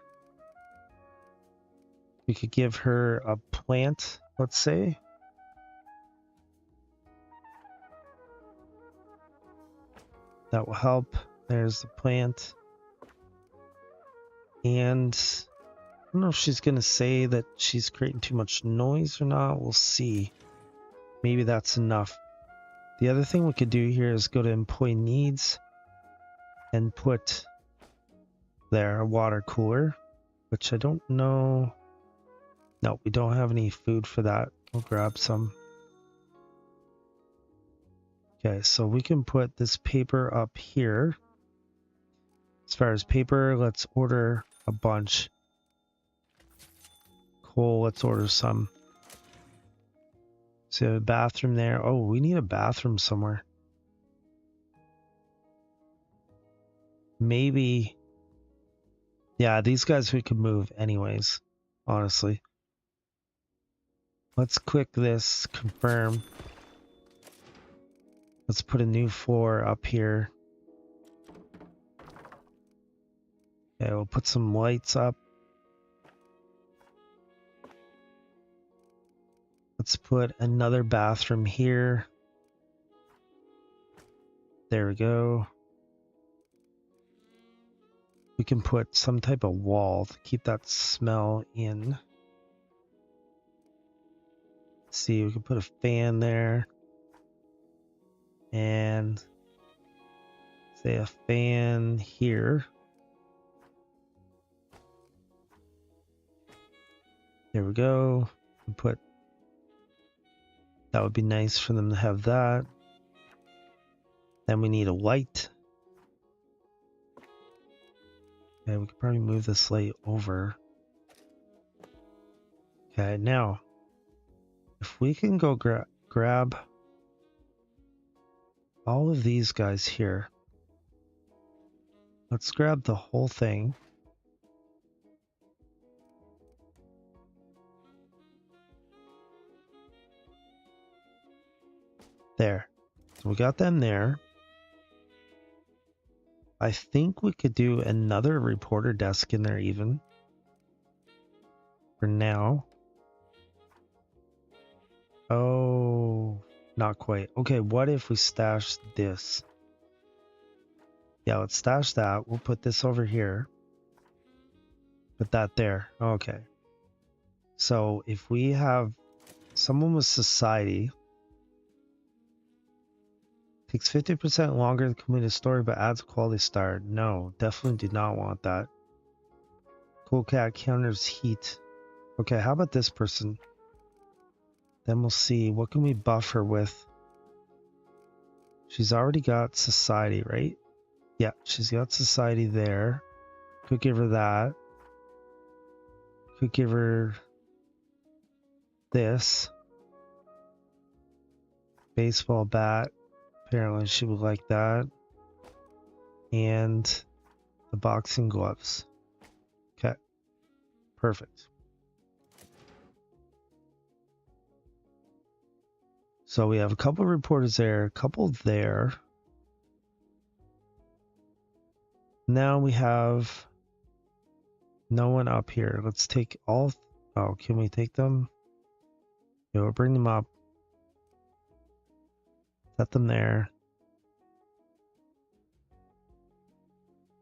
We could give her a plant, let's say. That will help. There's the plant. And I don't know if she's going to say that she's creating too much noise or not. We'll see. Maybe that's enough. The other thing we could do here is go to employee needs and put there a water cooler, which I don't know. No, we don't have any food for that. We'll grab some. Okay, so we can put this paper up here. As far as paper, let's order a bunch. Coal, let's order some. So a bathroom there. Oh, we need a bathroom somewhere. Maybe. Yeah, these guys we could move anyways, honestly. Let's click this, confirm. Let's put a new floor up here. Okay, we'll put some lights up. Let's put another bathroom here. There we go. We can put some type of wall to keep that smell in. Let's see, we can put a fan there. And say a fan here. There we go. And put, that would be nice for them to have that. Then we need a light. Okay, we could probably move this light over. Okay, now, if we can go grab all of these guys here. Let's grab the whole thing. There. So we got them there. I think we could do another reporter desk in there even. For now. Oh, not quite. Okay, what if we stash this? Yeah, let's stash that. We'll put this over here. Put that there. Okay. So if we have someone with society, takes 50% longer to complete a story but adds a quality star. No, definitely do not want that. Cool cat counters heat. Okay, how about this person? Then we'll see. What can we buff her with? She's already got society, right? Yeah, she's got society there. Could give her that. Could give her this. Baseball bat. Apparently she would like that. And the boxing gloves. Okay. Perfect. So we have a couple of reporters there, a couple there. Now we have no one up here. Let's take all. Oh, can we take them? Yeah, we'll bring them up. Set them there.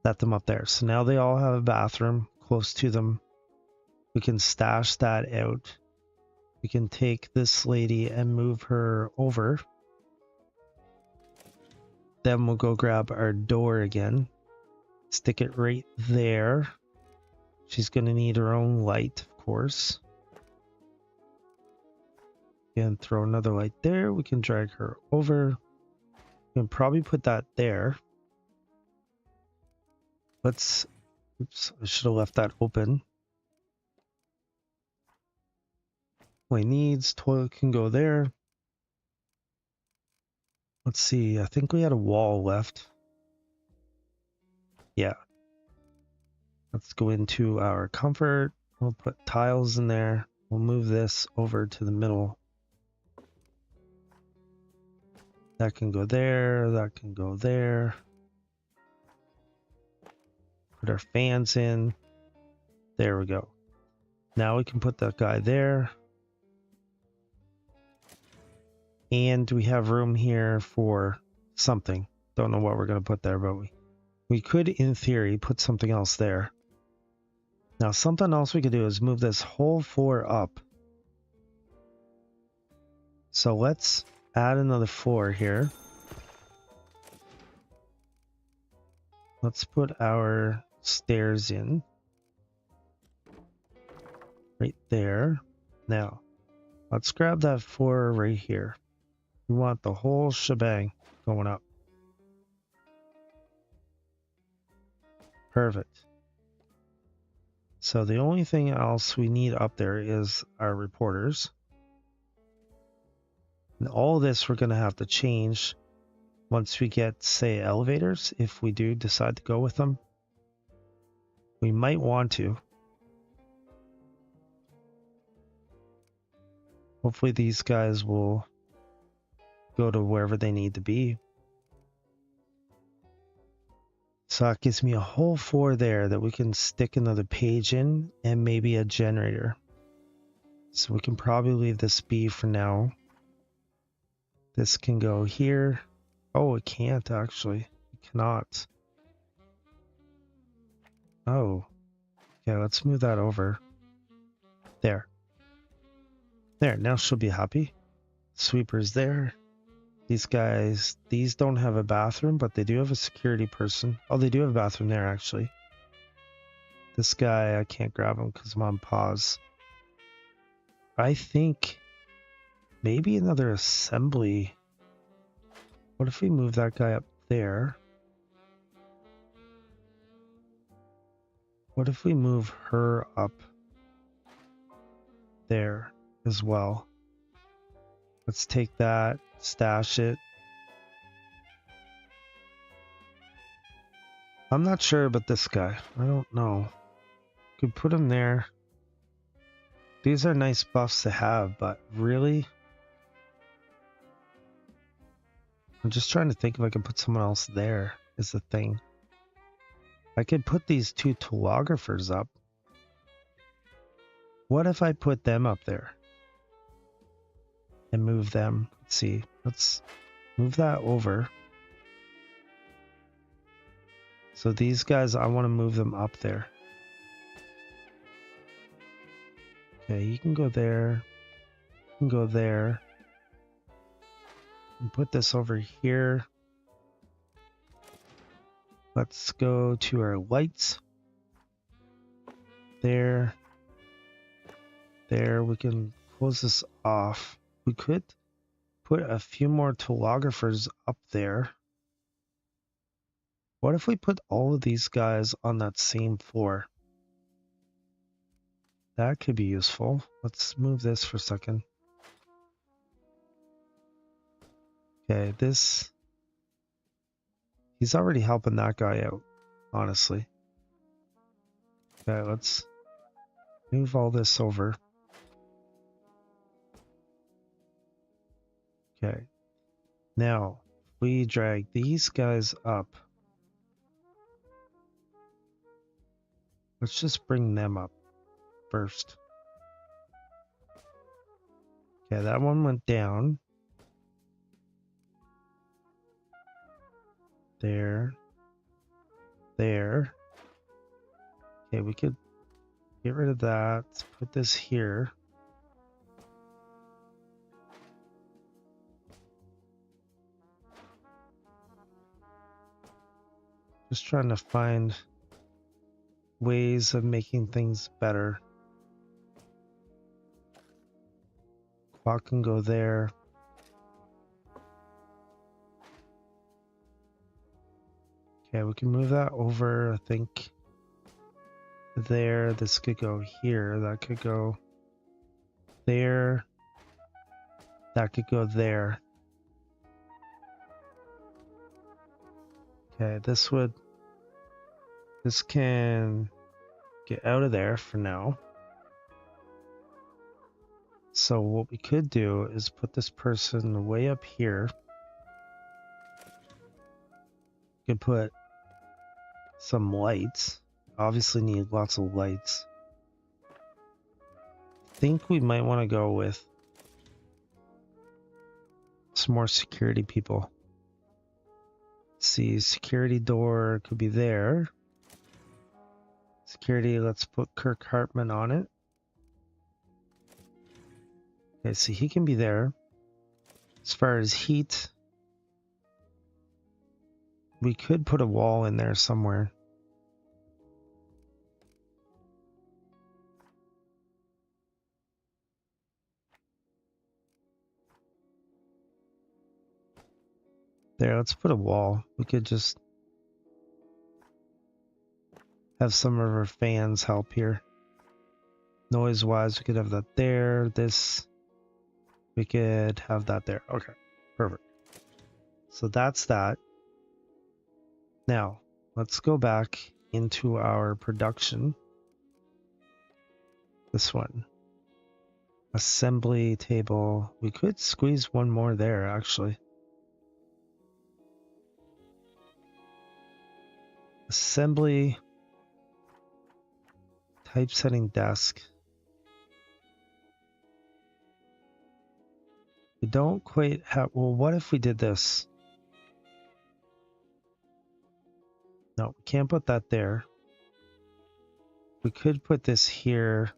Set them up there. So now they all have a bathroom close to them. We can stash that out. We can take this lady and move her over. Then we'll go grab our door again. Stick it right there. She's going to need her own light, of course. And throw another light there. We can drag her over. We can probably put that there. Let's... Oops, I should have left that open. My needs, toilet can go there. Let's see, I think we had a wall left. Yeah. Let's go into our comfort. We'll put tiles in there. We'll move this over to the middle. That can go there. That can go there. Put our fans in. There we go. Now we can put that guy there. And we have room here for something. Don't know what we're going to put there, but we could, in theory, put something else there. Now, something else we could do is move this whole floor up. So let's add another floor here. Let's put our stairs in. Right there. Now, let's grab that floor right here. We want the whole shebang going up. Perfect. So the only thing else we need up there is our reporters. And all this we're going to have to change once we get, say, elevators, if we do decide to go with them. We might want to. Hopefully these guys will go to wherever they need to be. So that gives me a whole floor there that we can stick another page in and maybe a generator. So we can probably leave this be for now. This can go here. Oh, it can't actually. It cannot. Oh. Okay, let's move that over. There. There, now she'll be happy. Sweeper's there. These guys, these don't have a bathroom, but they do have a security person. Oh, they do have a bathroom there, actually. This guy, I can't grab him because I'm on pause. I think maybe another assembly. What if we move that guy up there? What if we move her up there as well? Let's take that, stash it. I'm not sure about this guy. I don't know. Could put him there. These are nice buffs to have, but really? I'm just trying to think if I can put someone else there is the thing. I could put these two telegraphers up. What if I put them up there? And move them. Let's see. Let's move that over. So these guys, I want to move them up there. Okay, you can go there. You can go there. And put this over here. Let's go to our lights. There. There, we can close this off. We could put a few more telegraphers up there. What if we put all of these guys on that same floor? That could be useful. Let's move this for a second. Okay, this... He's already helping that guy out, honestly. Okay, let's move all this over. Okay. Now, if we drag these guys up, let's just bring them up first. Okay, that one went down. There. There. Okay, we could get rid of that. Put this here. Just trying to find ways of making things better. Clock can go there. Okay, we can move that over, I think, there. This could go here. That could go there. That could go there. Okay, this can get out of there for now. So what we could do is put this person way up here. We could put some lights. Obviously need lots of lights. I think we might want to go with some more security people. Let's see, security door could be there. Security, let's put Kirk Hartman on it. Okay, so he can be there. As far as heat, we could put a wall in there somewhere. There, let's put a wall. We could just have some of our fans help here. Noise-wise, we could have that there. This, we could have that there. Okay, perfect. So that's that. Now, let's go back into our production. This one. Assembly table. We could squeeze one more there, actually. Assembly. Typesetting desk. We don't quite have... Well, what if we did this? No, we can't put that there. We could put this here.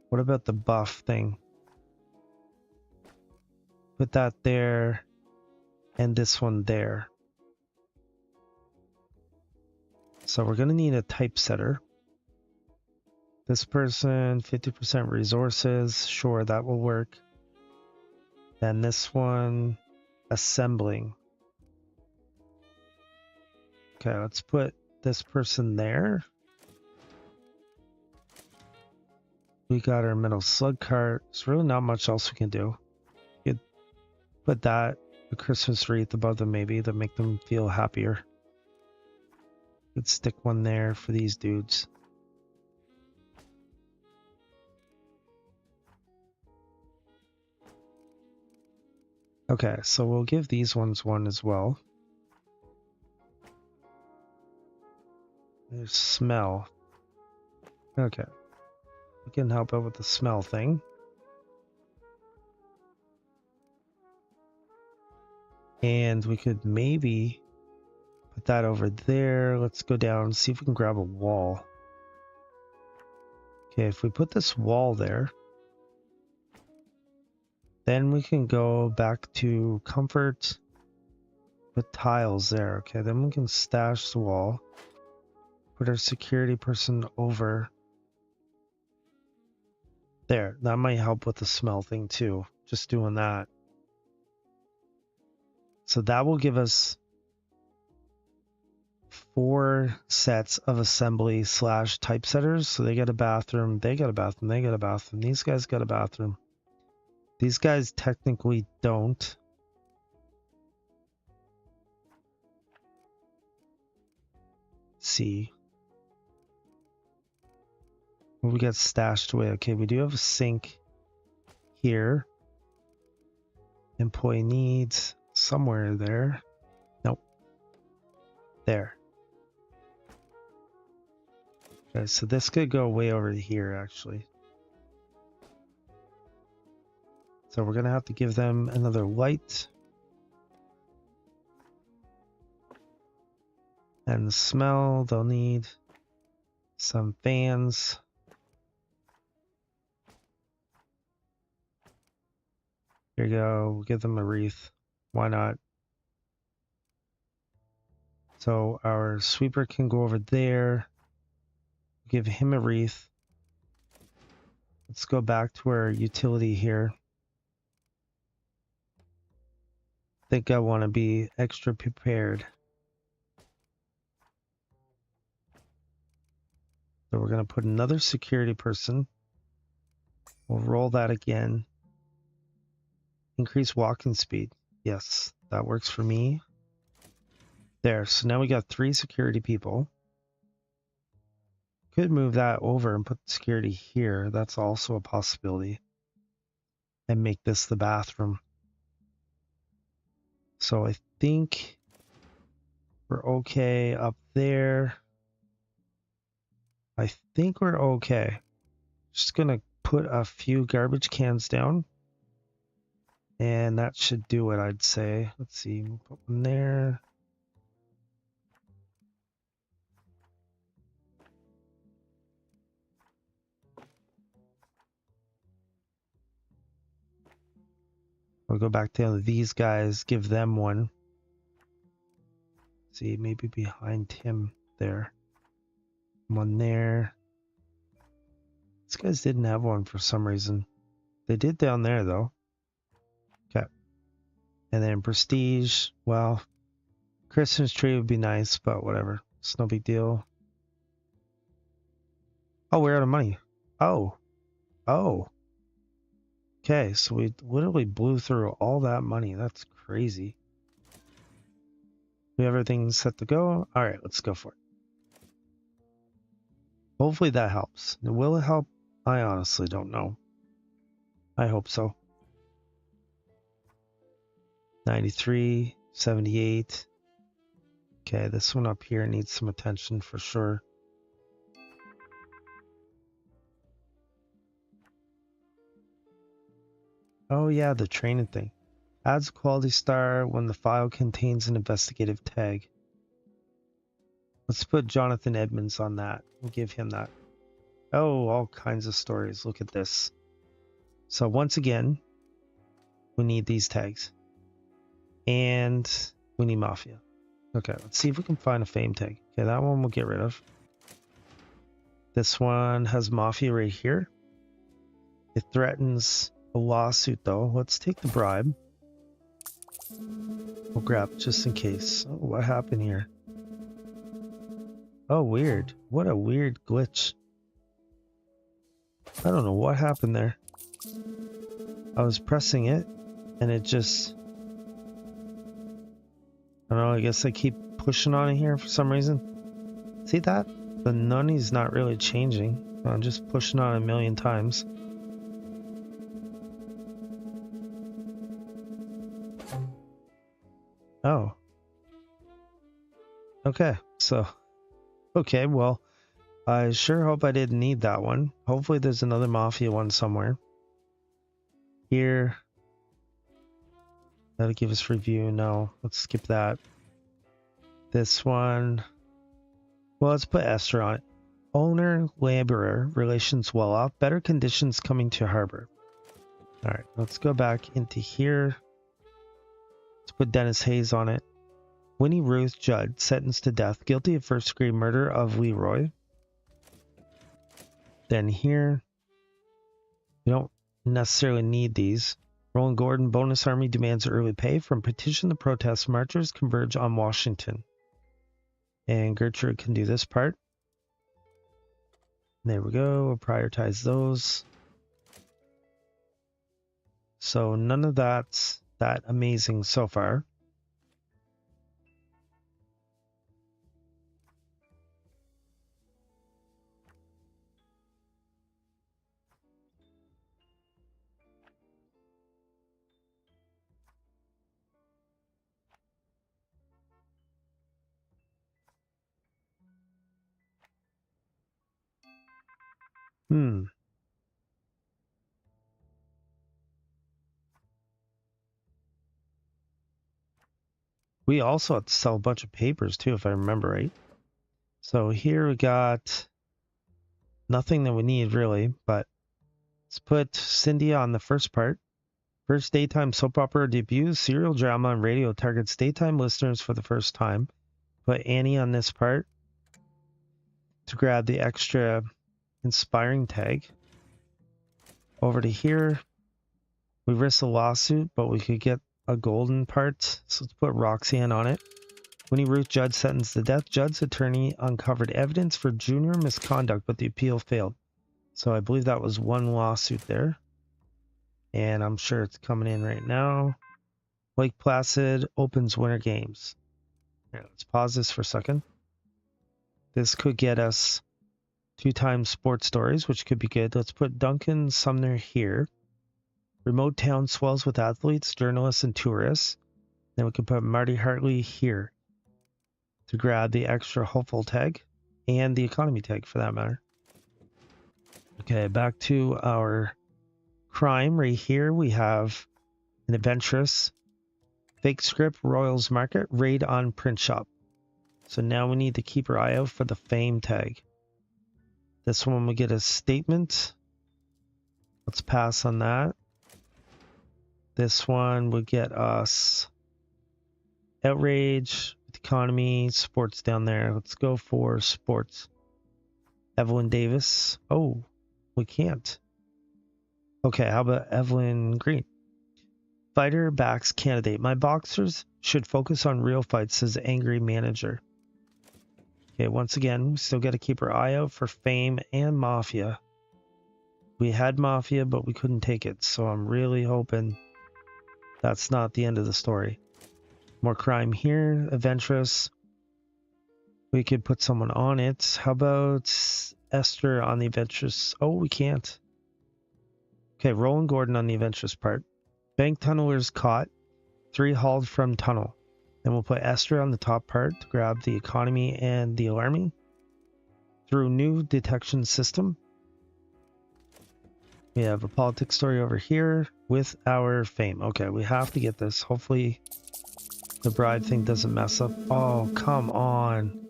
What about the buff thing? Put that there. And this one there. So we're going to need a typesetter. This person, 50% resources. Sure, that will work. Then this one, assembling. Okay, let's put this person there. We got our metal slug cart. There's really not much else we can do. You could put that, a Christmas wreath above them maybe, to make them feel happier. Could stick one there for these dudes. Okay, so we'll give these ones one as well. There's smell. Okay. We can help out with the smell thing. And we could maybe put that over there. Let's go down and see if we can grab a wall. Okay, if we put this wall there, then we can go back to comfort with tiles there. Okay, then we can stash the wall. Put our security person over there. That might help with the smell thing too. Just doing that. So that will give us 4 sets of assembly / typesetters. So they get a bathroom, they get a bathroom, they get a bathroom. These guys got a bathroom. These guys technically don't. Let's see. What we got stashed away. Okay, we do have a sink here. Employee needs somewhere there. Nope. There. Okay, so this could go way over here actually. So we're gonna have to give them another light. And the smell, they'll need some fans. Here you go, we'll give them a wreath. Why not? So our sweeper can go over there. Give him a wreath. Let's go back to our utility here. I think I want to be extra prepared. So we're going to put another security person. We'll roll that again. Increase walking speed. Yes, that works for me. There, so now we got 3 security people. Could move that over and put security here. That's also a possibility. And make this the bathroom. So I think we're okay up there. I think we're okay. Just gonna put a few garbage cans down. And that should do it, I'd say. Let's see, we'll put one there. We'll go back to these guys, give them one. See, maybe behind him there. One there. These guys didn't have one for some reason. They did down there though. Okay. And then prestige. Well, Christmas tree would be nice, but whatever. It's no big deal. Oh, we're out of money. Oh. Oh. Okay, so we literally blew through all that money. That's crazy. We have everything set to go. All right, let's go for it. Hopefully that helps. Will it help? I honestly don't know. I hope so. 93, 78. Okay, this one up here needs some attention for sure. Oh yeah, the training thing. Adds a quality star when the file contains an investigative tag. Let's put Jonathan Edmonds on that. We'll give him that. Oh, all kinds of stories. Look at this. So once again, we need these tags. And we need Mafia. Okay, let's see if we can find a fame tag. Okay, that one we'll get rid of. This one has Mafia right here. It threatens a lawsuit though. Let's take the bribe. We'll grab just in case. Oh, what happened here? Oh, weird. What a weird glitch. I don't know what happened there. I was pressing it and it just... I don't know, I guess I keep pushing on it here for some reason. See that? The nunny's not really changing. I'm just pushing on it a million times. Oh. Okay, so... Okay, well, I sure hope I didn't need that one. Hopefully there's another Mafia one somewhere. Here. That'll give us review. No, let's skip that. This one. Well, let's put Esther on it. Owner-laborer relations well off. Better conditions coming to harbor. Alright, let's go back into here. Let's put Dennis Hayes on it. Winnie Ruth Judd, sentenced to death, guilty of first-degree murder of Leroy. Then here, you don't necessarily need these. Roland Gordon, bonus army demands early pay. From petition to protest, marchers converge on Washington. And Gertrude can do this part. There we go. We'll prioritize those. So none of that's that amazing so far. We also have to sell a bunch of papers too, if I remember right. So here we got nothing that we need really, but let's put Cindy on the first part. First daytime soap opera debut, serial drama on radio targets daytime listeners for the first time. Put Annie on this part to grab the extra inspiring tag. Over to here, we risked a lawsuit, but we could get a golden part, so let's put Roxanne on it. Winnie Ruth Judd sentenced to death. Judd's attorney uncovered evidence for junior misconduct, but the appeal failed. So I believe that was one lawsuit there. And I'm sure it's coming in right now. Lake Placid opens Winter Games. Here, let's pause this for a second. This could get us 2 sports stories, which could be good. Let's put Duncan Sumner here. Remote town swells with athletes, journalists, and tourists. Then we can put Marty Hartley here to grab the extra hopeful tag and the economy tag for that matter. Okay, back to our crime. Right here we have an adventurous, fake script, Royals Market, raid on print shop. So now we need to keep our eye out for the fame tag. This one we get a statement. Let's pass on that. This one would get us outrage, economy, sports down there. Let's go for sports. Evelyn Davis. Oh, we can't. Okay, how about Evelyn Green? Fighter backs candidate. My boxers should focus on real fights, says angry manager. Okay, once again, we still got to keep our eye out for fame and mafia. We had mafia, but we couldn't take it, so I'm really hoping that's not the end of the story. More crime here. Adventurous. We could put someone on it. How about Esther on the adventurous? Oh, we can't. Okay, Roland Gordon on the adventurous part. Bank tunnelers caught. 3 hauled from tunnel. Then we'll put Esther on the top part to grab the economy and the alarming. Through new detection system. We have a politics story over here with our fame. Okay, we have to get this. Hopefully the bribe thing doesn't mess up. Oh, come on.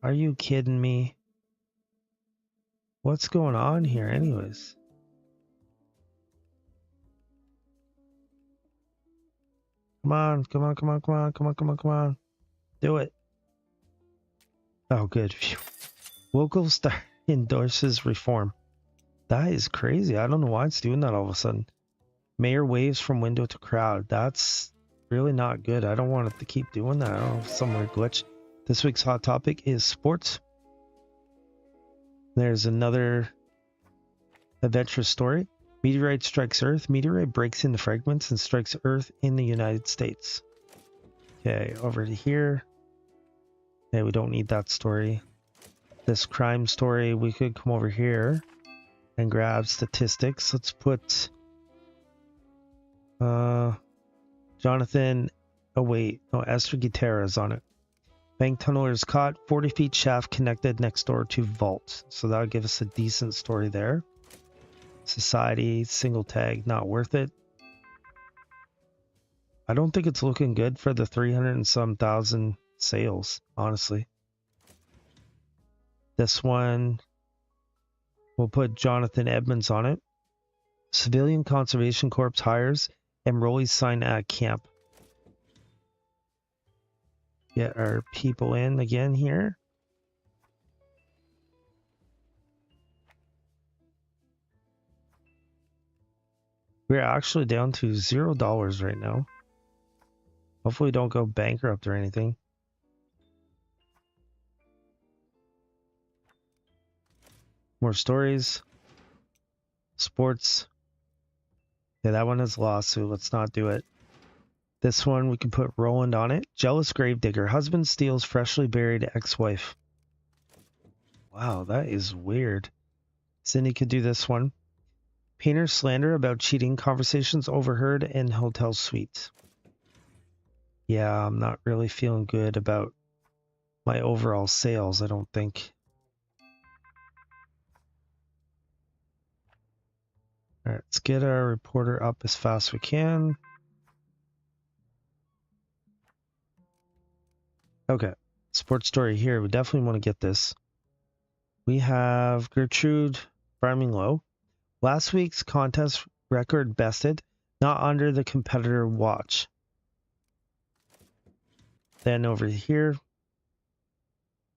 Are you kidding me? What's going on here anyways? Come on, come on, come on, come on, come on, come on, come on. Do it. Oh, good. Phew. Local star endorses reform. That is crazy. I don't know why it's doing that all of a sudden. Mayor waves from window to crowd. That's really not good. I don't want it to keep doing that. I don't know if some weird glitch. This week's hot topic is sports. There's another Adventure story. Meteorite strikes Earth. Meteorite breaks into fragments and strikes Earth in the United States. Okay, over to here. Okay, we don't need that story. This crime story, we could come over here and grab statistics. Let's put Jonathan. Oh wait, no, Esther Gutierrez on it. Bank tunnelers caught, 40 feet shaft connected next door to vault. So that'll give us a decent story there. Society, single tag, not worth it. I don't think it's looking good for the 300 and some thousand sales, honestly. This one, we'll put Jonathan Edmonds on it. Civilian Conservation Corps hires enrollees sign at camp. Get our people in again here. We're actually down to $0 right now. Hopefully we don't go bankrupt or anything. More stories. Sports. Yeah, that one has lawsuit. Let's not do it. This one, we can put Roland on it. Jealous gravedigger. Husband steals freshly buried ex-wife. Wow, that is weird. Cindy could do this one. Painter slander about cheating. Conversations overheard in hotel suite. Yeah, I'm not really feeling good about my overall sales, I don't think. Alright, let's get our reporter up as fast as we can. Okay, sports story here. We definitely want to get this. We have Gertrude farming low. Last week's contest record bested, not under the competitor watch. Then over here,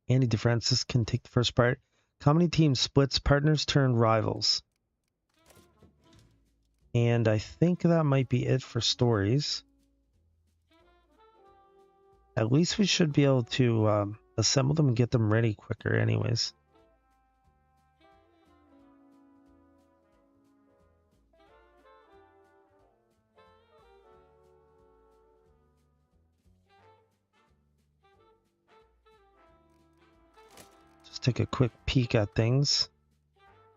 Andy DeFrancis can take the first part. Comedy team splits, partners turn rivals. And I think that might be it for stories. At least we should be able to assemble them and get them ready quicker anyways. Just take a quick peek at things.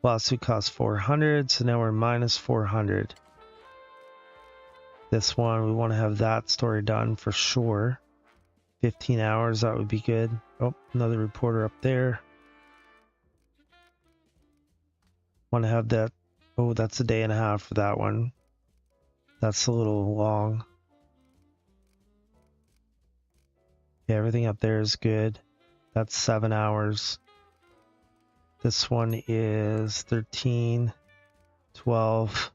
Lawsuit cost 400, so now we're minus 400. This one, we want to have that story done for sure. 15 hours, that would be good. Oh, another reporter up there. Want to have that. Oh, that's a day and a half for that one. That's a little long. Yeah, everything up there is good. That's 7 hours. This one is 13, 12.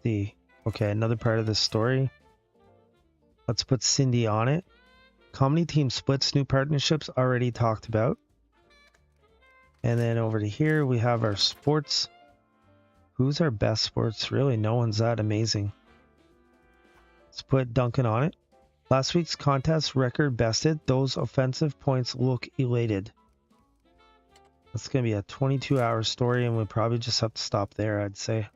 Okay, another part of this story. Let's put Cindy on it. Comedy team splits, new partnerships already talked about. And then over to here, we have our sports. Who's our best sports? Really, no one's that amazing. Let's put Duncan on it. Last week's contest record bested. Those offensive points look elated. That's going to be a 22-hour story, and we probably just have to stop there, I'd say.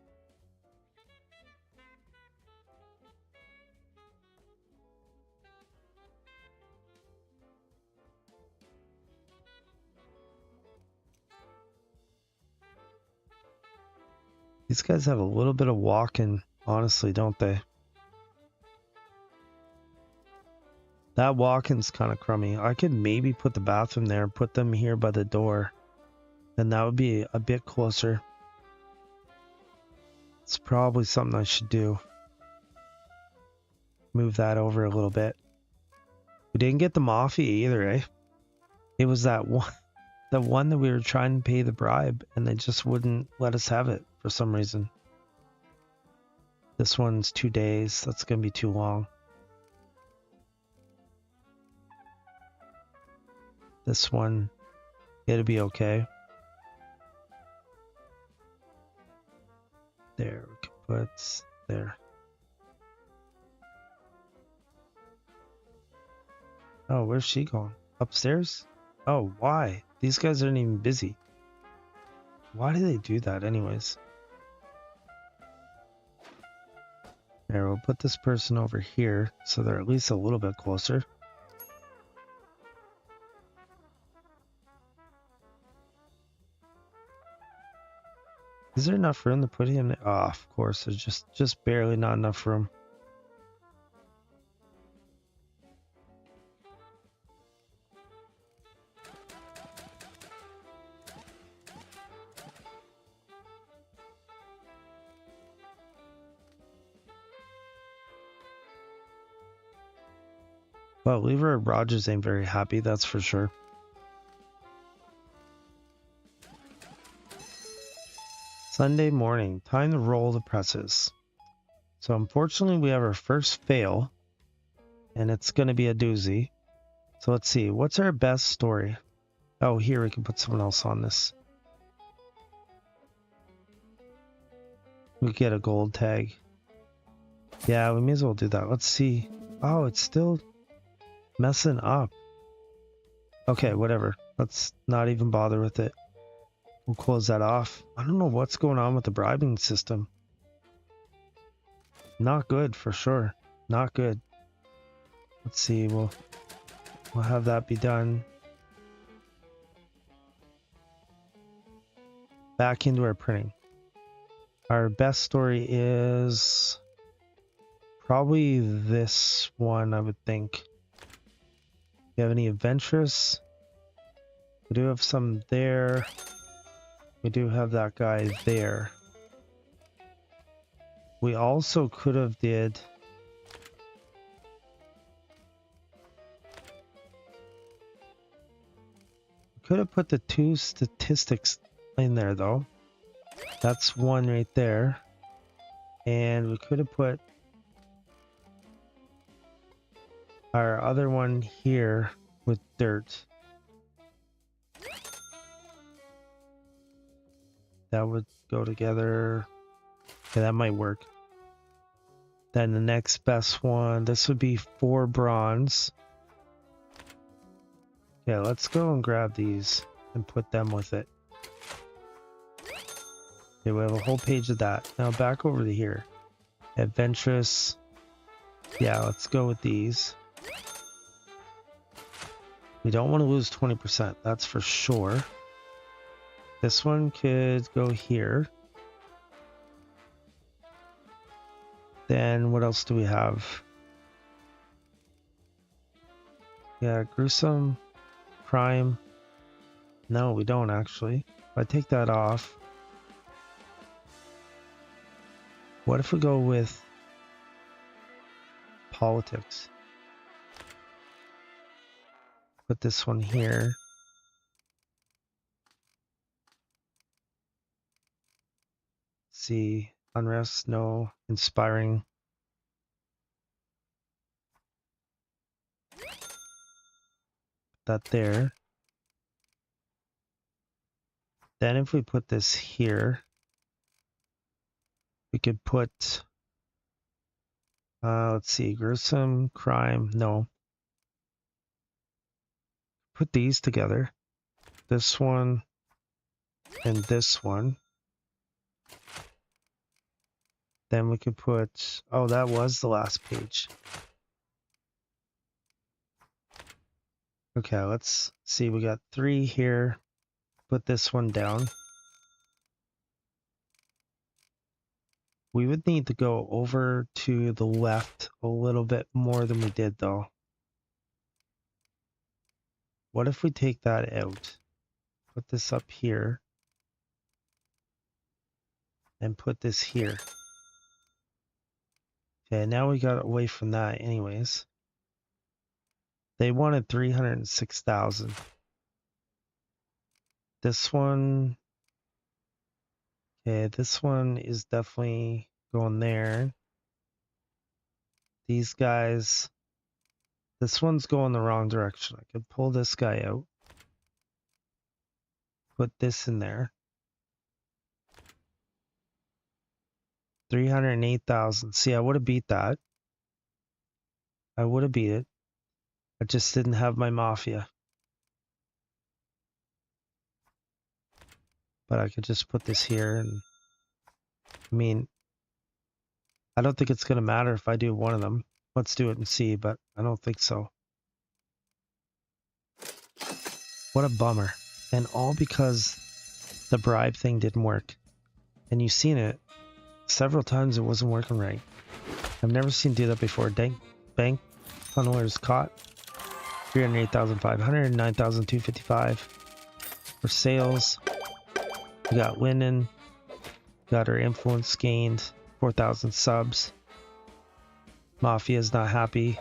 These guys have a little bit of walking, honestly, don't they? That walk-in's kind of crummy. I could maybe put the bathroom there and put them here by the door. And that would be a bit closer. It's probably something I should do. Move that over a little bit. We didn't get the mafia either, eh? It was that one, the one that we were trying to pay the bribe, and they just wouldn't let us have it for some reason. This one's 2 days. That's going to be too long. This one, it'll be okay. There, we can put there. Oh, where's she going? Upstairs? Oh, why? These guys aren't even busy. Why do they do that anyways? There, we'll put this person over here so they're at least a little bit closer. Is there enough room to put him there? Oh, of course, there's just barely not enough room. Well, Lever Rogers ain't very happy, that's for sure. Sunday morning, time to roll the presses. So unfortunately, we have our first fail, and it's going to be a doozy. So let's see, what's our best story? Oh, here we can put someone else on this. We get a gold tag. Yeah, we may as well do that. Let's see. Oh, it's still messing up. Okay, whatever. Let's not even bother with it. We'll close that off. I don't know what's going on with the bribing system. Not good for sure. Not good. Let's see. We'll have that be done. Back into our printing. Our best story is probably this one, I would think. You have any adventurous? We do have some there. We do have that guy there. We also could have did... Could have put the 2 statistics in there though. That's one right there. And we could have put our other one here with dirt. That would go together. Okay, that might work. Then the next best one, this would be 4 bronze. Yeah, let's go and grab these and put them with it. Okay, we have a whole page of that. Now back over to here. Adventurous. Yeah, let's go with these. We don't want to lose 20%, that's for sure. This one could go here. Then what else do we have? Yeah, gruesome, crime. No, we don't actually. If I take that off. What if we go with politics? Put this one here. See, unrest, no. Inspiring. That there. Then if we put this here, we could put, let's see, gruesome, crime, no. Put these together. This one and this one. Then we could put, oh, that was the last page. Okay, let's see, we got 3 here. Put this one down. We would need to go over to the left a little bit more than we did though. What if we take that out? Put this up here. And put this here. Okay, now we got away from that anyways. They wanted 306,000. This one... Okay, this one is definitely going there. These guys... This one's going the wrong direction. I could pull this guy out. Put this in there. 308,000. See, I would have beat that. I would have beat it. I just didn't have my mafia. but I could just put this here. And I mean, I don't think it's going to matter if I do one of them. Let's do it and see, but I don't think so. What a bummer. And all because the bribe thing didn't work. And you've seen it several times, it wasn't working right. I've never seen do that before. Bank funneler's caught. 308,500, 9,255 for sales. We got linen. Got our influence gained. 4,000 subs. Mafia's not happy.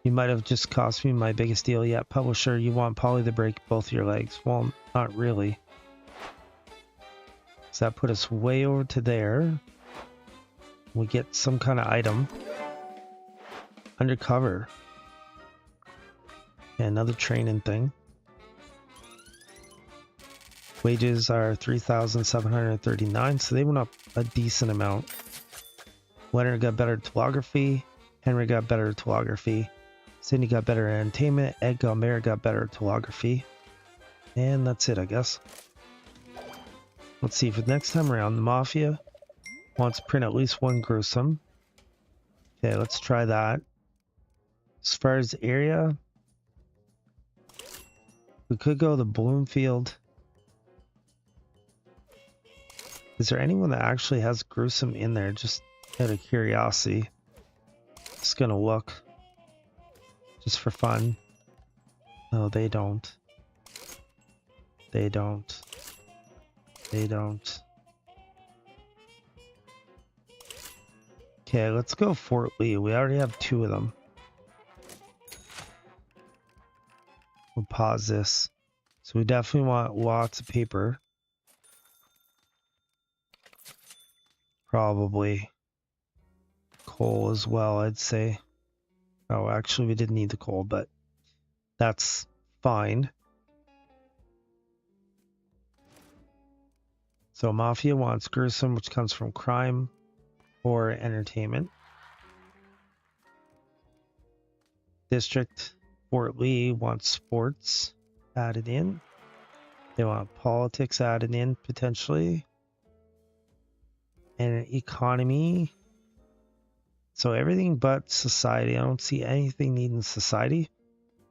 You might have just cost me my biggest deal yet. Publisher, you want Polly to break both your legs. Well, not really. So that put us way over to there. We get some kind of item. Undercover. And another training thing. Wages are 3,739, so they went up a decent amount. Leonard got better telegraphy. Henry got better telegraphy. Sydney got better entertainment. Ed Gilbert got better telegraphy. And that's it, I guess. Let's see, for the next time around, the Mafia wants to print at least one gruesome. Okay, let's try that. As far as area, we could go to Bloomfield. Is there anyone that actually has gruesome in there? Just out of curiosity. Just gonna look. Just for fun. No, they don't. They don't. They don't. Okay, let's go Fort Lee. We already have 2 of them. We'll pause this. So we definitely want lots of paper. Probably coal as well, I'd say. Oh, actually, we didn't need the coal, but that's fine. So Mafia wants gruesome, which comes from crime or entertainment. District Fort Lee wants sports added in. They want politics added in potentially. And economy. So everything but society. I don't see anything needing society.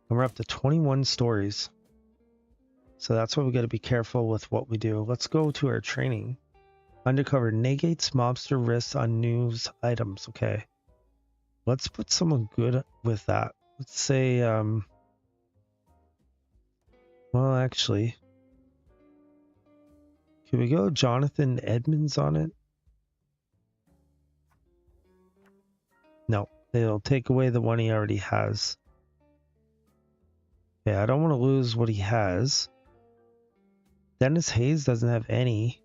And we're up to 21 stories. So that's why we got to be careful with what we do. Let's go to our training. Undercover negates mobster risks on news items. Okay. Let's put someone good with that. Let's say, well, actually, can we go Jonathan Edmonds on it? No, they'll take away the one he already has. Yeah, I don't want to lose what he has. Dennis Hayes doesn't have any.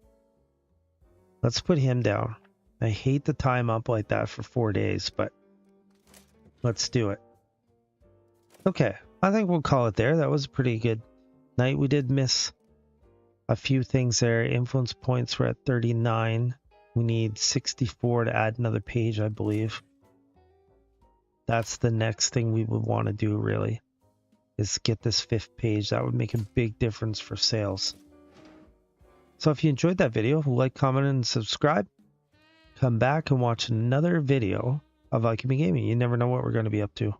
Let's put him down. I hate the time up like that for 4 days, but let's do it. Okay, I think we'll call it there. That was a pretty good night. We did miss a few things there. Influence points were at 39. We need 64 to add another page, I believe. That's the next thing we would want to do, really, is get this 5th page. That would make a big difference for sales. So if you enjoyed that video, like, comment, and subscribe. Come back and watch another video of Alchemy Gaming. You never know what we're going to be up to.